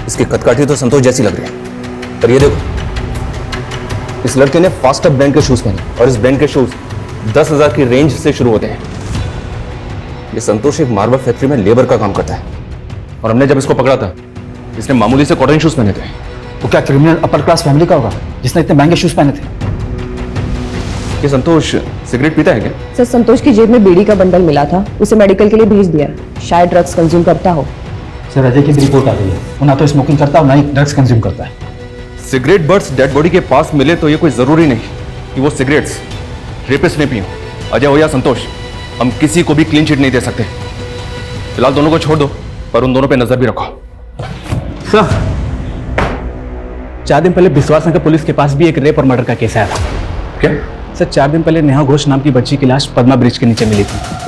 इसकी कदकाठी तो संतोष जैसी लग रही है, पर ये देखो, इस लड़के ने फास्टर ब्रांड के शूज पहने और इस ब्रांड के शूज 10,000 की रेंज से शुरू होते हैं। ये संतोष एक मार्बल फैक्ट्री में लेबर का काम करता है और हमने जब इसको पकड़ा था, इसने मामूली से कॉटन शूज पहने थे। वो क्या क्रिमिनल अपर क्लास फैमिली का होगा जिसने इतने महंगे शूज पहने थे? ये संतोष सिगरेट पीता है क्या? सर संतोष की जेब में बीड़ी का बंडल मिला था, उसे मेडिकल के लिए भेज दिया। शायद ड्रग्स कंज्यूम करता हो। सर अजय की भी रिपोर्ट आ गई है, वो ना तो स्मोकिंग करता और ना ही ड्रग्स कंज्यूम करता है। सिगरेट बर्ड्स डेड बॉडी के पास मिले तो ये कोई जरूरी नहीं कि वो सिगरेट्स रेपिस्ट ने पी हो। अजय हो या संतोष, हम किसी को भी क्लीन चिट नहीं दे सकते। फिलहाल दोनों को छोड़ दो, पर उन दोनों पे नजर भी रखो। सर 4 दिन पहले विश्वास नगर पुलिस के पास भी एक रेप और मर्डर का केस आया था। क्या? सर 4 दिन पहले नेहा घोष नाम की बच्ची की लाश पद्मा ब्रिज के नीचे मिली थी।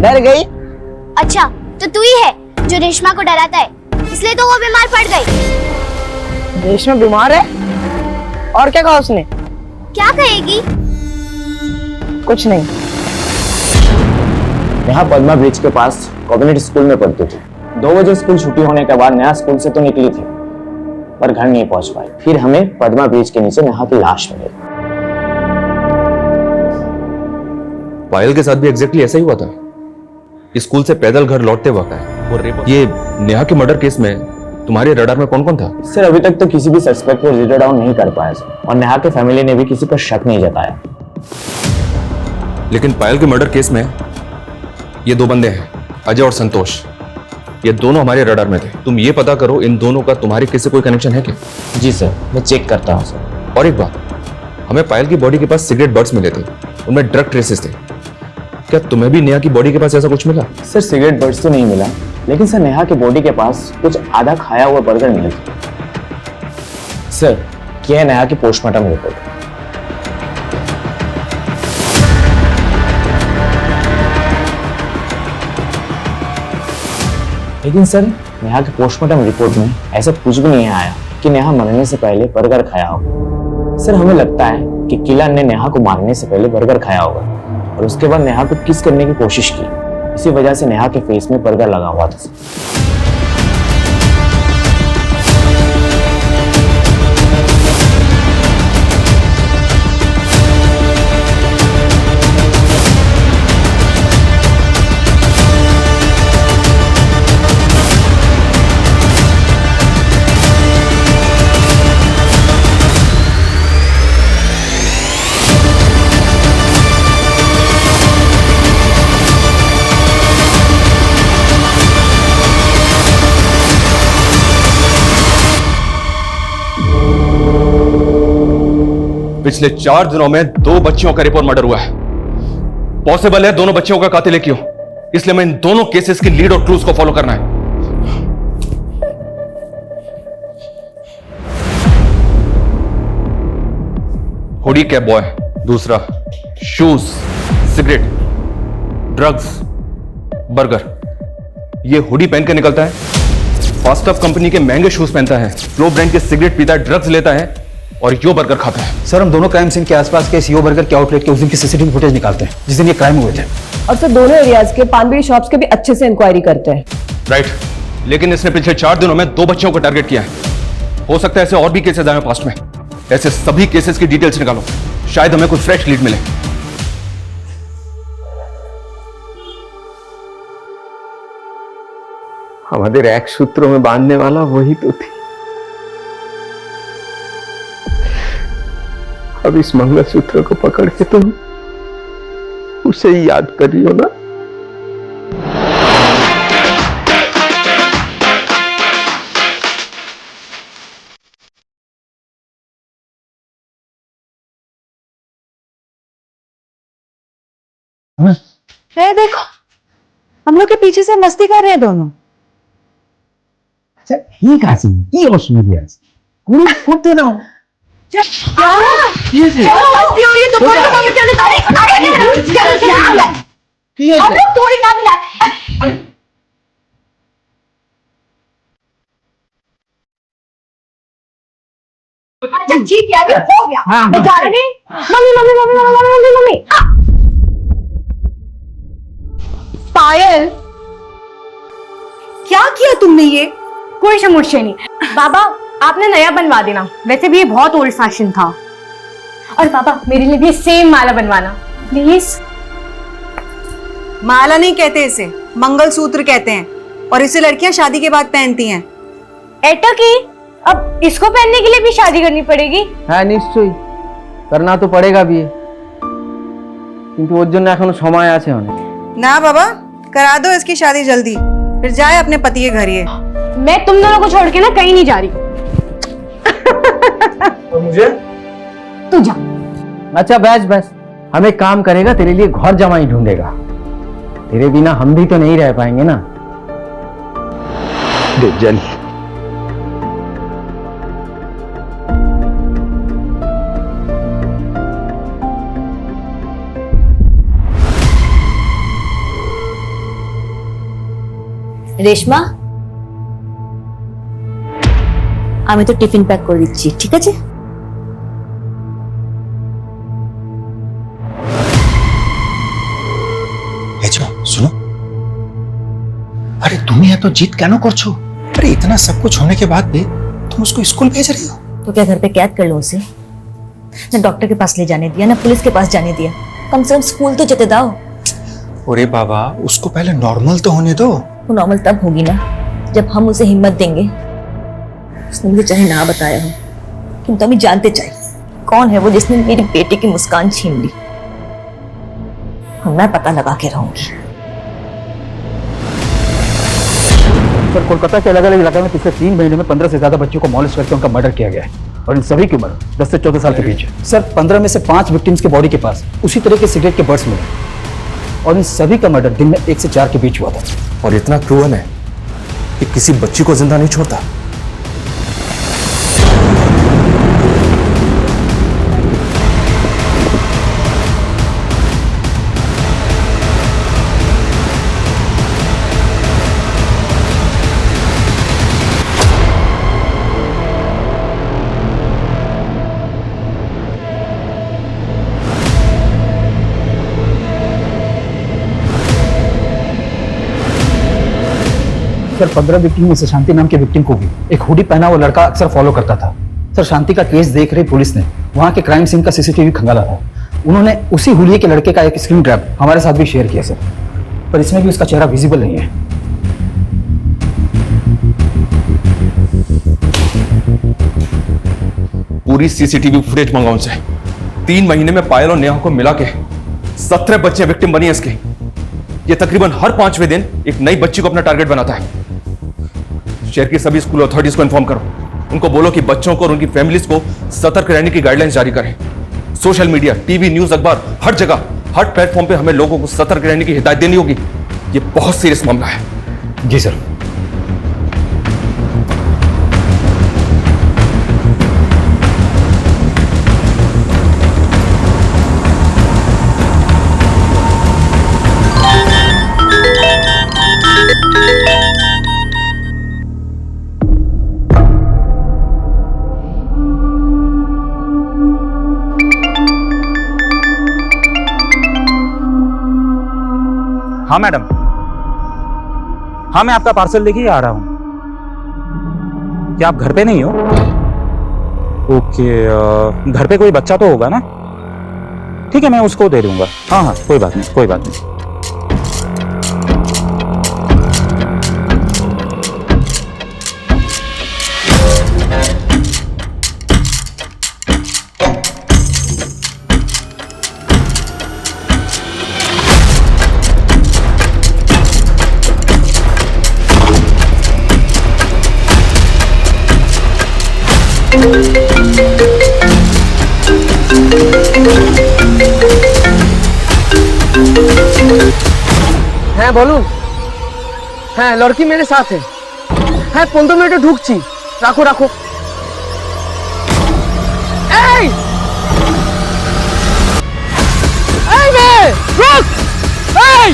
डर गई? अच्छा तो तू ही है जो रेशमा को डराता है, इसलिए तो वो बीमार पड़ गई। रेशमा बीमार है? और क्या कहा उसने? क्या कहेगी? कुछ नहीं। यहाँ पद्मा ब्रिज के पास कम्युनिटी स्कूल में पढ़ती थी। 2 बजे स्कूल छुट्टी होने के बाद नेहा स्कूल से तो निकली थी, पर घर नहीं पहुंच पाई। फिर हमें पद्मा ब्रिज के नीचे नेहा की लाश मिली। पायल के साथ भी एग्जैक्टली ऐसा ही हुआ था। स्कूल से पैदल घर लौटते वक्त है। और ये नेहा के मर्डर केस में तुम्हारे रडार में कौन कौन था? सर अभी तक तो किसी भी सस्पेक्ट को जीरो डाउन नहीं कर पाया सर, और नेहा के फैमिली ने भी किसी पर शक नहीं जताया। लेकिन पायल के मर्डर केस में ये 2 बंदे हैं, अजय और संतोष। ये दोनों हमारे रडार में थे। तुम ये पता करो इन दोनों का तुम्हारे केस से कोई कनेक्शन है क्या? जी सर, मैं चेक करता हूँ सर। और एक बात, हमें पायल की बॉडी के पास सिगरेट बर्ड्स मिले थे, उनमें ड्रग ट्रेसेस थे। क्या तुम्हें भी नेहा की बॉडी के पास ऐसा कुछ मिला? सर सिगरेट बर्ड्स तो नहीं मिला, लेकिन सर नेहा की बॉडी के पास कुछ आधा खाया हुआ बर्गर मिले थे। सर क्या है नेहा की पोस्टमार्टम रिपोर्ट। लेकिन सर नेहा के पोस्टमार्टम रिपोर्ट में ऐसा कुछ भी नहीं आया कि नेहा मरने से पहले बर्गर खाया होगा। सर हमें लगता है कि किलर ने नेहा को मारने से पहले बर्गर खाया होगा और उसके बाद नेहा को किस करने की कोशिश की। इसी वजह से नेहा के फेस में बर्गर लगा हुआ था। पिछले 4 दिनों में 2 बच्चियों का रिपोर्ट मर्डर हुआ है। पॉसिबल है दोनों बच्चियों का कातिल एक ही हो, इसलिए मैं इन दोनों केसेस की लीड और क्लूज को फॉलो करना है। हुडी कैप बॉय, दूसरा शूज, सिगरेट, ड्रग्स, बर्गर। ये हुडी पहन के निकलता है, फास्टअप कंपनी के महंगे शूज पहनता है, फ्लो ब्रांड के सिगरेट पीता है, ड्रग्स लेता है और यो बर्गर खाता है। सर हम दोनों क्राइम सीन के आसपास के सीओ बर्गर के आउटलेट के उस दिन की सीसीटीवी फुटेज निकालते हैं जिस दिन ये क्राइम हुए थे। और सर दोनों एरियाज के पान बीड़ी शॉप्स के भी अच्छे से इंक्वायरी करते हैं। राइट, लेकिन इसने पिछले 4 दिनों में 2 बच्चियों को टारगेट किया है। हो सकता है ऐसे और भी केसेस आए पास्ट में। ऐसे सभी केसेस की डिटेल्स निकालो, शायद हमें कुछ फ्रेश लीड मिले। हमारे एक सूत्रों में बांधने वाला वही तो थी। अब इस मंगलसूत्र को पकड़ के तुम उसे ही याद कर रही हो ना? है देखो, हम लोग के पीछे से मस्ती कर रहे हैं दोनों। अच्छा ठीक আছে কি অসুবিধা আছে কোনো করতে দাও अच्छा ठीक है अभी हो गया। मैं जा रही मम्मी। पायल, क्या किया तुमने ये? कोई समस्या नहीं बाबा, आपने नया बनवा देना। वैसे भी ये बहुत ओल्ड फैशन था। और पापा मेरे लिए भी सेम माला बनवाना प्लीज। माला नहीं कहते इसे, मंगलसूत्र कहते हैं, और इसे लड़कियां शादी के बाद पहनती हैं। एटा की अब इसको पहनने के लिए भी शादी करनी पड़ेगी? হ্যাঁ নিশ্চয়ই करना तो पड़ेगा भी, কিন্তু ওর জন্য এখনো সময় আছে অনেক। ना बाबा, करा दो इसकी शादी जल्दी, फिर जाए अपने पति के घर। ये मैं तुम दोनों को छोड़ के ना कहीं नहीं जा रही। मुझे तू जा। अच्छा बस बस, हम एक काम करेगा, तेरे लिए घर जमाई ढूंढेगा। तेरे बिना हम भी तो नहीं रह पाएंगे ना। जल रेशमा, আমি তো টিফিন প্যাক করে দিচ্ছি, ঠিক আছে? सुनो, अरे तुम्हें तो जीत क्या करछो? अरे इतना सब कुछ होने के बाद भी तुम उसको स्कूल भेज रही हो? तो क्या घर पे कैद कर लो उसे? ना डॉक्टर के पास ले जाने दिया, ना पुलिस के पास जाने दिया। कम से कम स्कूल तो जेते दाओ। अरे बाबा, उसको पहले नॉर्मल तो होने दो। वो नॉर्मल तब होगी ना जब हम उसे हिम्मत देंगे। उसने मुझे चाहे ना बताया हो, किंतु हमें जानते चाहिए कौन है वो जिसने मेरी बेटी की मुस्कान छीन ली। मैं पता लगा के रहूंगी। सर, कोलकाता के अलग अलग इलाके में पिछले 3 महीने में 15 से ज्यादा बच्चों को मॉलेस्ट करके उनका मर्डर किया गया है और इन सभी की उम्र 10 से 14 साल के बीच है। सर, 15 में से 5 विक्टिम्स के बॉडी के पास उसी तरह के सिगरेट के बर्ड्स मिले और इन सभी का मर्डर दिन में 1 से 4 के बीच हुआ था। और इतना क्रूअल है कि किसी बच्ची को जिंदा नहीं छोड़ता। सर, 15 विक्टिम में से शांति नाम के विक्टिम को भी एक हुडी पहना हुआ लड़का अक्सर फॉलो करता था। सर, शांति का केस देख रही पुलिस ने वहां के क्राइम सीन का सीसीटीवी खंगाला था। उन्होंने उसी हुलिये के लड़के का एक स्क्रीन ट्रैप हमारे साथ भी शेयर किया सर, पर इसमें भी उसका चेहरा विजिबल नहीं है। पूरी सीसीटीवी फुटेज मंगाओ उनसे। 3 महीने में पायल और नेहा को मिला के 17 बच्चे विक्टिम बनी है इसकी। ये तकरीबन हर 5वें दिन एक नई बच्ची को अपना टारगेट बनाता है। शहर की सभी स्कूल अथॉरिटीज को इन्फॉर्म करो। उनको बोलो कि बच्चों को और उनकी फैमिलीज को सतर्क रहने की गाइडलाइंस जारी करें। सोशल मीडिया, टीवी, न्यूज, अखबार, हर जगह, हर प्लेटफॉर्म पे हमें लोगों को सतर्क रहने की हिदायत देनी होगी। ये बहुत सीरियस मामला है। जी सर। हाँ मैडम, हाँ मैं आपका पार्सल लेके ही आ रहा हूँ। क्या आप घर पे नहीं हो? ओके, घर पे कोई बच्चा तो होगा ना? ठीक है, मैं उसको दे दूंगा। हाँ हाँ, कोई बात नहीं, कोई बात नहीं। হ্যাঁ বলুন। হ্যাঁ, লড়কি মেরে সাথে। হ্যাঁ, 15 মিনিটে ঢুকছি। রাখো রাখো। এই এই মেয়ে, রুক। এই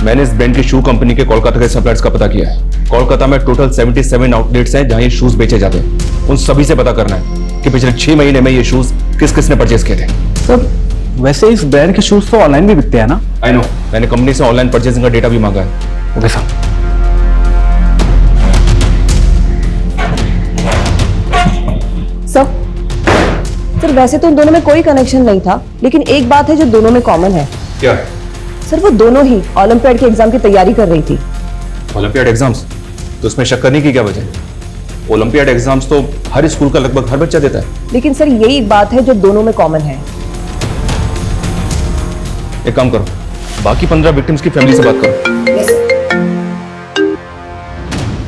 मैंने इस ब्रांड की शू कंपनी के कोलकाता के सप्लायर्स का पता किया है। कोलकाता में टोटल 77 आउटलेट्स हैं जहां ये शूज बेचे जाते हैं। उन सभी से पता करना है कि पिछले 6 महीने में ये शूज किस किस ने परचेज किए थे। सर, वैसे इस ब्रांड के शूज तो ऑनलाइन भी बिकते हैं ना? आई नो, मैंने कंपनी से ऑनलाइन परचेजिंग का डेटा भी मांगा है। Okay sir. सर, वैसे तो उन दोनों में कोई कनेक्शन नहीं था, लेकिन एक बात है जो दोनों में कॉमन है। क्या है? सर, वो दोनों ही ओलंपियाड के एग्जाम की तैयारी कर रही थी। Olympiad exams? तो इसमें शक करने की क्या वजह? ओलंपियाड एग्जाम्स तो हर स्कूल का लगभग हर बच्चा देता है। लेकिन सर, यही एक बात है जो दोनों में कॉमन है। एक काम करो, बाकी 15 विक्टिम्स की फैमिली से बात करो।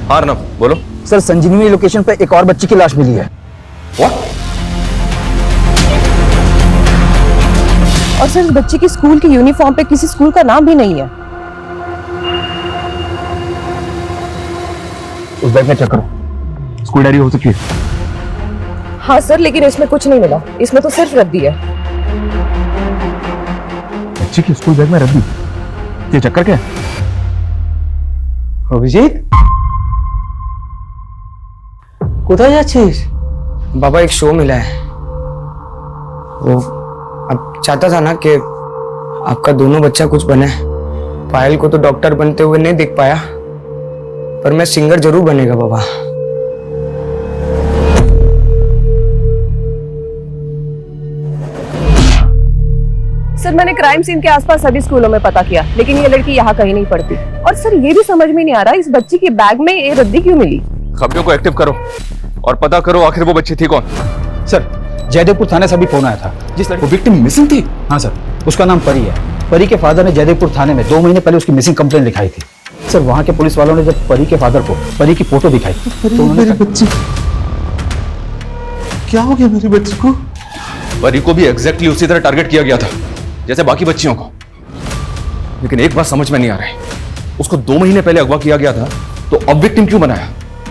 हाँ अर्नब, बोलो। सर, संजीवनी लोकेशन पर एक और बच्ची की लाश मिली है। What? और सर, इस बच्चे की स्कूल की यूनिफॉर्म पे किसी स्कूल का नाम भी नहीं है। उस बैग में चेक करो, स्कूल डायरी हो सकती है। हाँ सर, लेकिन इसमें कुछ नहीं मिला, इसमें तो सिर्फ रद्दी है। बच्ची की स्कूल बैग में रद्दी, ये चक्कर क्या है? अभिजीत কোথায় যাচ্ছিস? बाबा एक शो मिला है, वो अब चाहता था ना कि आपका दोनों बच्चा कुछ बने। पायल को तो डॉक्टर बनते हुए नहीं देख पाया, पर मैं सिंगर जरूर बनेगा बाबा। सर मैंने क्राइम सीन के आसपास सभी स्कूलों में पता किया, लेकिन ये लड़की यहाँ कहीं नहीं पढ़ती। और सर ये भी समझ में नहीं आ रहा इस बच्ची के बैग में ये रद्दी क्यों मिली। खबरों को एक्टिव करो और पता करो आखिर वो बच्ची थी कौन। सर जयदेवपुर थाने से भी फोन आया था, जिस लड़की विक्टिम मिसिंग थी। हाँ सर, उसका नाम परी है। परी के फादर ने जयदेवपुर थाने में 2 महीने पहले उसकी मिसिंग कंप्लेंट लिखाई थी। सर वहां के पुलिस वालों ने जब परी के फादर को परी की फोटो दिखाई तो मेरी बच्ची, क्या हो गया मेरी बच्ची को? परी को भी एग्जैक्टली उसी तरह टारगेट किया गया था जैसे बाकी बच्चियों को। लेकिन एक बात समझ में नहीं आ रही, उसको 2 महीने पहले अगवा किया गया था तो अब विक्टिम क्यों बनाया?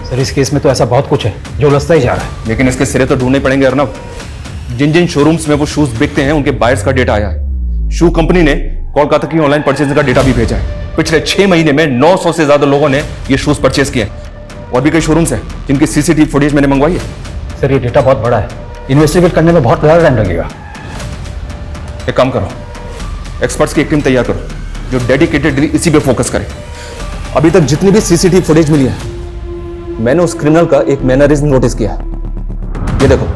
सर इस केस में तो ऐसा बहुत कुछ है जो उलझता ही जा रहा है। लेकिन इसके सिरे तो ढूंढने पड़ेंगे अर्नब। जिन जिन शोरूम्स में वो शूज बिकते हैं उनके बायर्स का डेटा आया है। शू कंपनी ने कोलकाता की ऑनलाइन परचेजिंग का डेटा भी भेजा है। पिछले 6 महीने में 900 से ज्यादा लोगों ने ये शूज परचेज किए हैं। और भी कई शोरूम्स हैं जिनकी सीसीटीवी फुटेज मैंने मंगवाई है। सर ये डेटा बहुत बड़ा है, इन्वेस्टिगेट करने में बहुत ज्यादा टाइम लगेगा। एक काम करो, एक्सपर्ट्स की एक टीम तैयार करो जो डेडिकेटेडली इसी पे फोकस करे। अभी तक जितनी भी सीसीटीवी फुटेज मिली है मैंने उस क्रिमिनल का एक मैनरिज्म नोटिस किया है। ये देखो,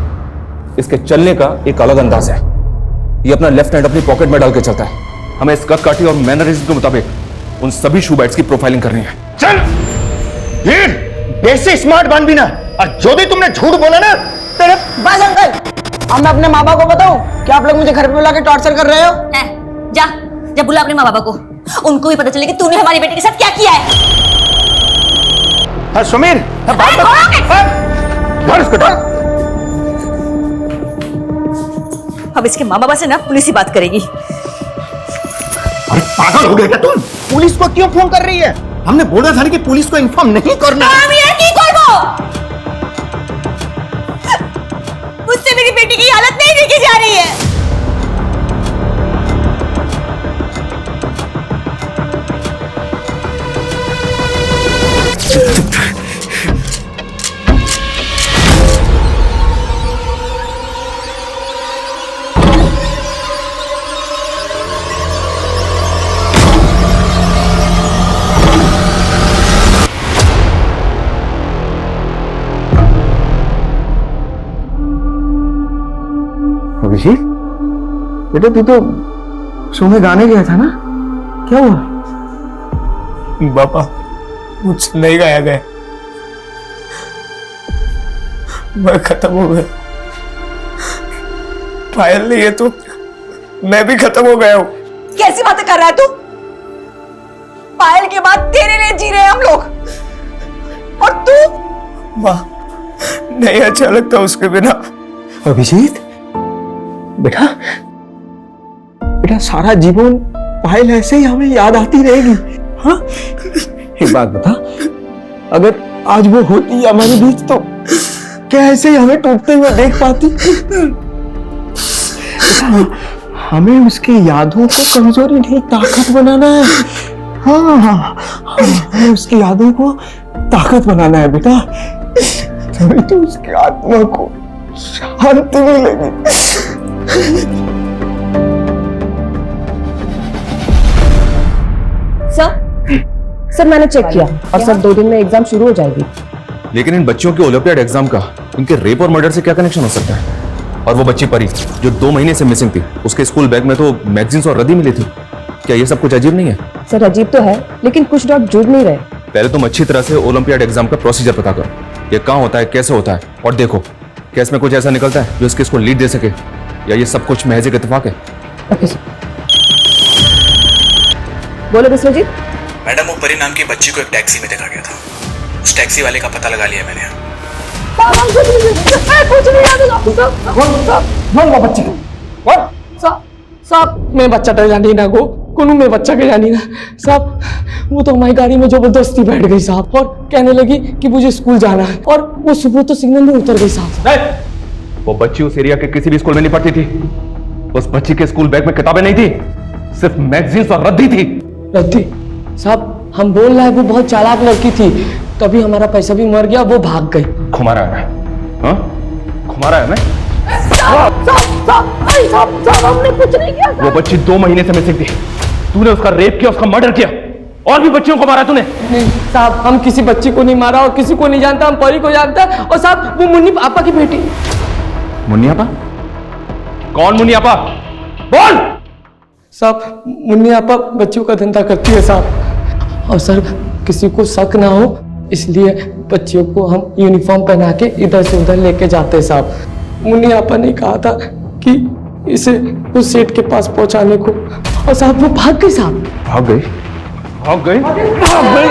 इसके चलने का एक अलग अंदाज है। ये अपना लेफ्ट हैंड अपनी पॉकेट में डाल के चलता है। हमें इस कद काठी और मैनरिज्म के मुताबिक उन सभी शू बाइट्स की प्रोफाइलिंग करनी है। चल वीर, बेसी स्मार्ट बन भी ना, और जो भी तुमने झूठ बोला ना तेरे। बस अंकल, अब मैं अपने माँ बाप को बताऊं कि आप लोग मुझे घर पे बुला के टॉर्चर कर रहे हो? जा जा बुला अपने माँ बाबा को, उनको भी पता चले कि तूने हमारी बेटी के साथ क्या किया है। हाँ सुमीर, अब इसके माँ बाबा से ना पुलिस ही बात करेगी। अरे पागल हो गया क्या तुम? पुलिस को क्यों फोन कर रही है? हमने बोला था कि पुलिस को इन्फॉर्म नहीं करना। मुझसे मेरी बेटी की हालत नहीं देखी जा रही है। अभिषेक बेटा, तू तो शो में गाने गया था ना, क्या हुआ? बाबा मुझसे नहीं गाया गया, मैं खत्म हो गया। पायल नहीं है तो मैं भी खत्म हो गया हूँ। कैसी बातें कर रहा है तू? पायल के बाद तेरे लिए जी रहे हैं हम लोग, और तू? माँ नहीं अच्छा लगता उसके बिना। अभिजीत बेटा, बेटा सारा जीवन पायल ऐसे ही हमें याद आती रहेगी। हाँ एक बात बता, अगर आज वो होती हमारे बीच तो क्या ऐसे ही हमें टूटते हुए देख पाती? हमें उसकी यादों को कमजोरी नहीं ताकत बनाना है। हाँ हाँ, हमें उसकी यादों को ताकत बनाना है बेटा, तभी तो उसकी आत्मा को शांति मिलेगी। सर मैंने चेक किया और सर 2 दिन में एग्जाम शुरू हो जाएगी। लेकिन इन बच्चियों के ओलंपियाड एग्जाम का इनके रेप और मर्डर से क्या कनेक्शन हो सकता है? और वो बच्ची परी जो 2 महीने से मिसिंग थी, उसके स्कूल बैग में तो मैगजीन्स और रद्दी मिली थी। क्या ये सब कुछ अजीब नहीं है? सर अजीब तो है, लेकिन कुछ डॉट जुड़ नहीं रहे। पहले तुम अच्छी तरह से ओलंपियाड एग्जाम का प्रोसीजर पता करो, ये कहाँ होता है, कैसे होता है, और देखो क्या इसमें कुछ ऐसा निकलता है जो इस केस को लीड दे सके, या ये सब कुछ महज एक इत्तेफाक है। बोलो विश्वजीत। मैडम, वो परी नाम की बच्ची को एक टैक्सी में देखा गया था। उस टैक्सी वाले का पता लगा लिया मैंने। साहब मैं बच्चा तो जानी ना को कोनो में बच्चा के जानी ना साहब, वो तो हमारी गाड़ी में जबरदस्ती बैठ गई साहब और कहने लगी कि मुझे स्कूल जाना है, और वो सुबह तो सिग्नल में उतर गई साहब। वो बच्ची उस एरिया के किसी भी स्कूल में नहीं पढ़ती थी। उस बच्ची के स्कूल बैग में किताबें नहीं थी, सिर्फ मैगजीन्स और रद्दी थी। रद्दी साहब, हम बोल रहे हैं वो बहुत चालाक लड़की थी, तभी हमारा पैसा भी मर गया, वो भाग गई। घुमा रहा है, हाँ? घुमा रहा है मैं? हमने कुछ नहीं किया। वो बच्ची 2 महीने से मिसिंग थी। तूने उसका रेप किया, उसका मर्डर किया, और भी बच्चियों को मारा तूने। नहीं साहब, हम किसी बच्ची को नहीं मारा और किसी को नहीं जानता, हम परी को जानता है। और साहब वो मुन्नी आपा की बेटी। मुन्नी आपा? कौन मुन्नी आपा? बोल। साहब मुन्नी आपा बच्चियों का धंधा करती है साहब, और सर किसी को शक ना हो इसलिए बच्चियों को हम यूनिफॉर्म पहना के इधर से उधर लेके जाते हैं साहब। मुन्नी आपा ने कहा था कि इसे उस सेठ के पास पहुंचाने को, और साहब वो भाग गई साहब। भाग गई? भाग गई? भाग गई?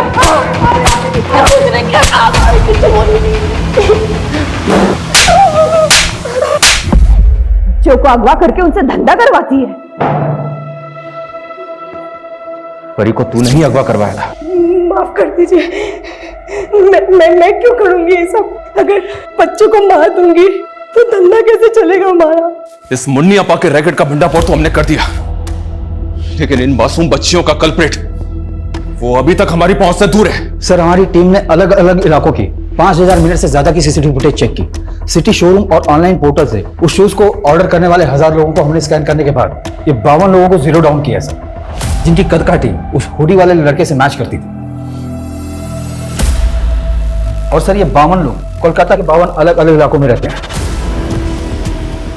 बच्चों को अगवा करके उनसे धंधा करवाती है। परी को तूने ही अगवा करवाया था। माफ कर दीजिए, मैं क्यों करूंगी ये सब? अगर बच्चों को मार दूंगी तो धंधा कैसे चलेगा हमारा? इस मुन्नी अपा के रैकेट का भंडाफोड़ तो हमने कर दिया, लेकिन इन मासूम बच्चियों का कल्प्रिट वो अभी तक हमारी पहुंच से दूर है। सर हमारी टीम ने अलग अलग इलाकों की 5000 मिनट से ज्यादा की सीसीटीवी फुटेज चेक की। सिटी शोरूम और ऑनलाइन पोर्टल से उस शूज को ऑर्डर करने वाले 1000 लोगों को हमने स्कैन करने के बाद ये 52 लोगों को जीरो डाउन किया सर, जिनकी कद काठी उस हुडी वाले लड़के से मैच करती थी। और सर ये 52 लोग कोलकाता के 52 अलग अलग इलाकों में रहते हैं।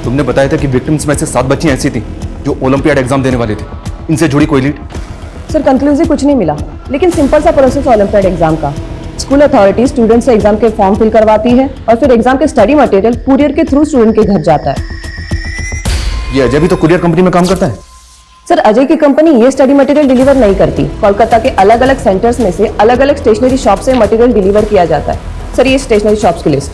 तुमने बताया था कि विक्टिम्स में से 7 बच्ची ऐसी थी जो ओलंपियाड एग्जाम देने वाली थी। इनसे जुड़ी कोई लीड? सर कंक्लूसिव कुछ नहीं मिला, लेकिन सिंपल सा प्रोसेस ओलंपियाड एग्जाम का। स्कूल अथॉरिटी स्टूडेंट से एग्जाम के फॉर्म फिल करवाती है और फिर एग्जाम के स्टडी मटेरियल कुरियर के थ्रू स्टूडेंट के घर जाता है। ये अजय भी तो कुरियर कंपनी में काम करता है। सर अजय की कंपनी ये स्टडी मटेरियल डिलीवर नहीं करती। कोलकाता के अलग अलग सेंटर्स में से अलग अलग स्टेशनरी शॉप से मटेरियल डिलीवर किया जाता है। सर ये स्टेशनरी शॉप्स की लिस्ट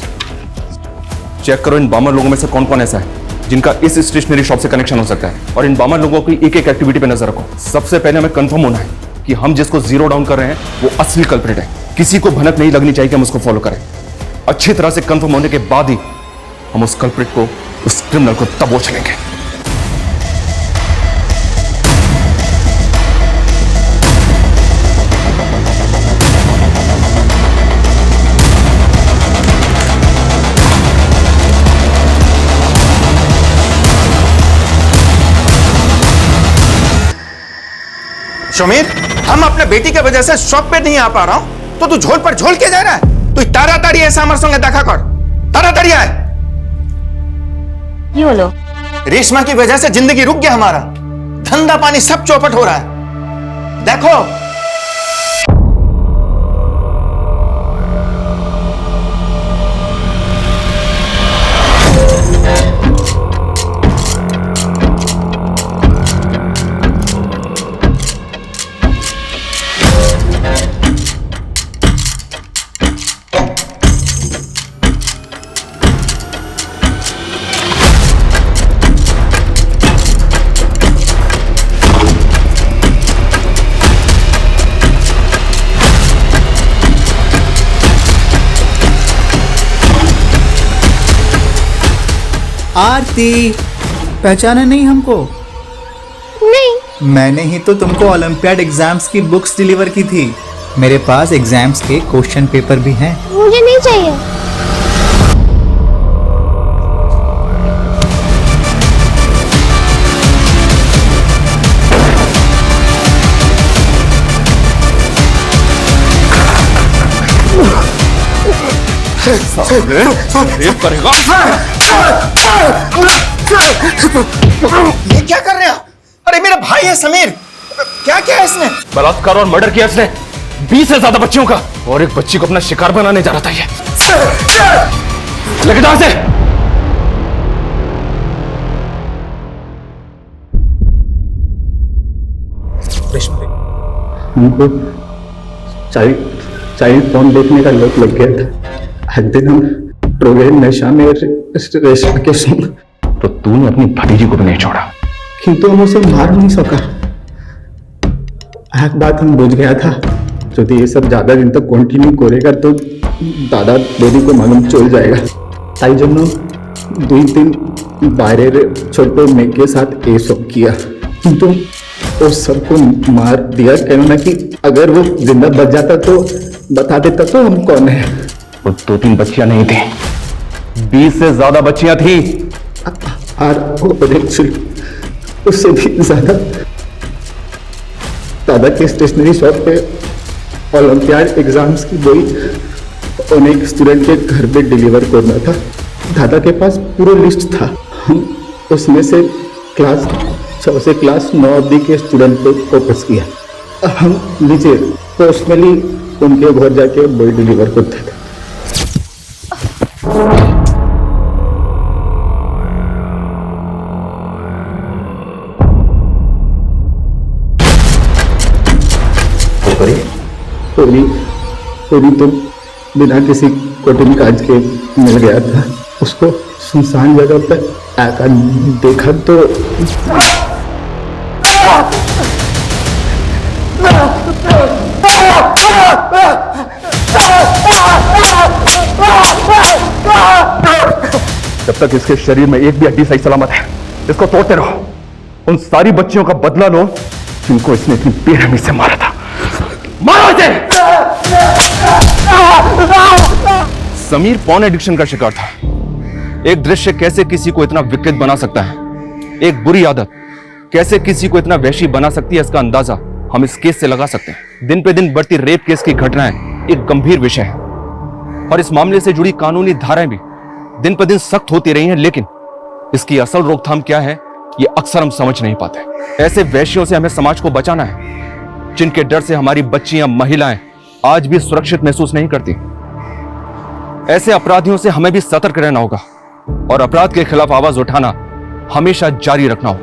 चेक करो, इन 52 लोगों में से कौन कौन ऐसा है जिनका इस स्टेशनरी शॉप से कनेक्शन हो सकता है, और इन 52 लोगों की एक एक एक्टिविटी पे नजर रखो। सबसे पहले हमें कंफर्म होना है कि हम जिसको जीरो डाउन कर रहे हैं वो असली कल्प्रिट है। किसी को भनक नहीं लगनी चाहिए कि हम उसको फॉलो करें। अच्छी तरह से कंफर्म होने के बाद ही हम उस कल्प्रिट को, उस क्रिमिनल को दबोच लेंगे। शमीर, हम अपने बेटी के वजह से शॉप पे नहीं आ पा रहा हूं, तो तू झोल पर झोल के जा रहा है। तू ताड़ाताड़ी ऐसा हमारे संगे देखा कर, ताड़ाताड़ी आए। ये बोलो, रेशमा की वजह से जिंदगी रुक गया हमारा, धंधा पानी सब चौपट हो रहा है। देखो आरती, पहचाना नहीं हमको? नहीं। मैंने ही तो तुमको ओलंपियाड एग्जाम्स की बुक्स डिलीवर की थी। मेरे पास एग्जाम्स के क्वेश्चन पेपर भी हैं। मुझे नहीं चाहिए। रेप करेगा? ये क्या कर रहे हो? अरे मेरा भाई है समीर, क्या क्या है इसने? बलात्कार और मर्डर किया इसने 20 से ज्यादा बच्चियों का, और एक बच्ची को अपना शिकार बनाने जा रहा था। ये लेके जाओ इसे। हमको चाइल्ड फोन देखने का लत लग गया था। एक दिन हम ट्रोगे नशा में रेशमा के संग, तो तूने अपनी भतीजी को भी नहीं छोड़ा। किंतु हम उसे मार नहीं सका। एक बात हम बुझ गया था, যদি ये सब ज़्यादा दिन तक कंटिन्यू करेगा तो दादा दादी को मालूम चल जाएगा। তাই জন্য 2 दिन বাইরের ছোট মেয়েকে साथ ये सब किया, किंतु उस सबको मार दिया कहना कि अगर वो जिंदा बच जाता तो बता देता तो हम कौन है। वो 2-3 बच्चियां नहीं थी, 20 से ज्यादा बच्चियां थी। और उससे भी ज्यादा दादा के स्टेशनरी शॉप पे ओलंपियाड एग्जाम्स की बोई उन्हें एक स्टूडेंट के घर पे डिलीवर करना था। दादा के पास पूरा लिस्ट था, उसमें से क्लास 6 से क्लास 9 अवधि के स्टूडेंट को फोकस किया। हम नीचे पर्सनली उनके घर जाके बोई डिलीवर करते थे। पूरी तो बिना किसी कठिन काज के मिल गया था। उसको सुनसान जगह पर आकर देखा तो जब तक इसके शरीर में एक भी हड्डी सही सलामत है, इसको तोड़ते रहो। उन सारी बच्चियों का बदला लो जिनको इसने इतनी बेरहमी से मारा था। मारो इसे! समीर पॉर्न एडिक्शन का शिकार था। एक दृश्य कैसे किसी को इतना विकृत बना सकता है, एक बुरी आदत कैसे किसी को इतना वहशी बना सकती है, इसका अंदाजा हम इस केस से लगा सकते हैं। दिन पे दिन बढ़ती रेप केस की घटनाएं एक गंभीर विषय है और इस मामले से जुड़ी कानूनी धाराएं भी दिन पर दिन सख्त होती रही हैं, लेकिन इसकी असल रोकथाम क्या है ये अक्सर हम समझ नहीं पाते। ऐसे वैश्यों से हमें समाज को बचाना है, जिनके डर से हमारी बच्चियां, महिलाएं आज भी सुरक्षित महसूस नहीं करती। ऐसे अपराधियों से हमें भी सतर्क रहना होगा और अपराध के खिलाफ आवाज उठाना हमेशा जारी रखना होगा।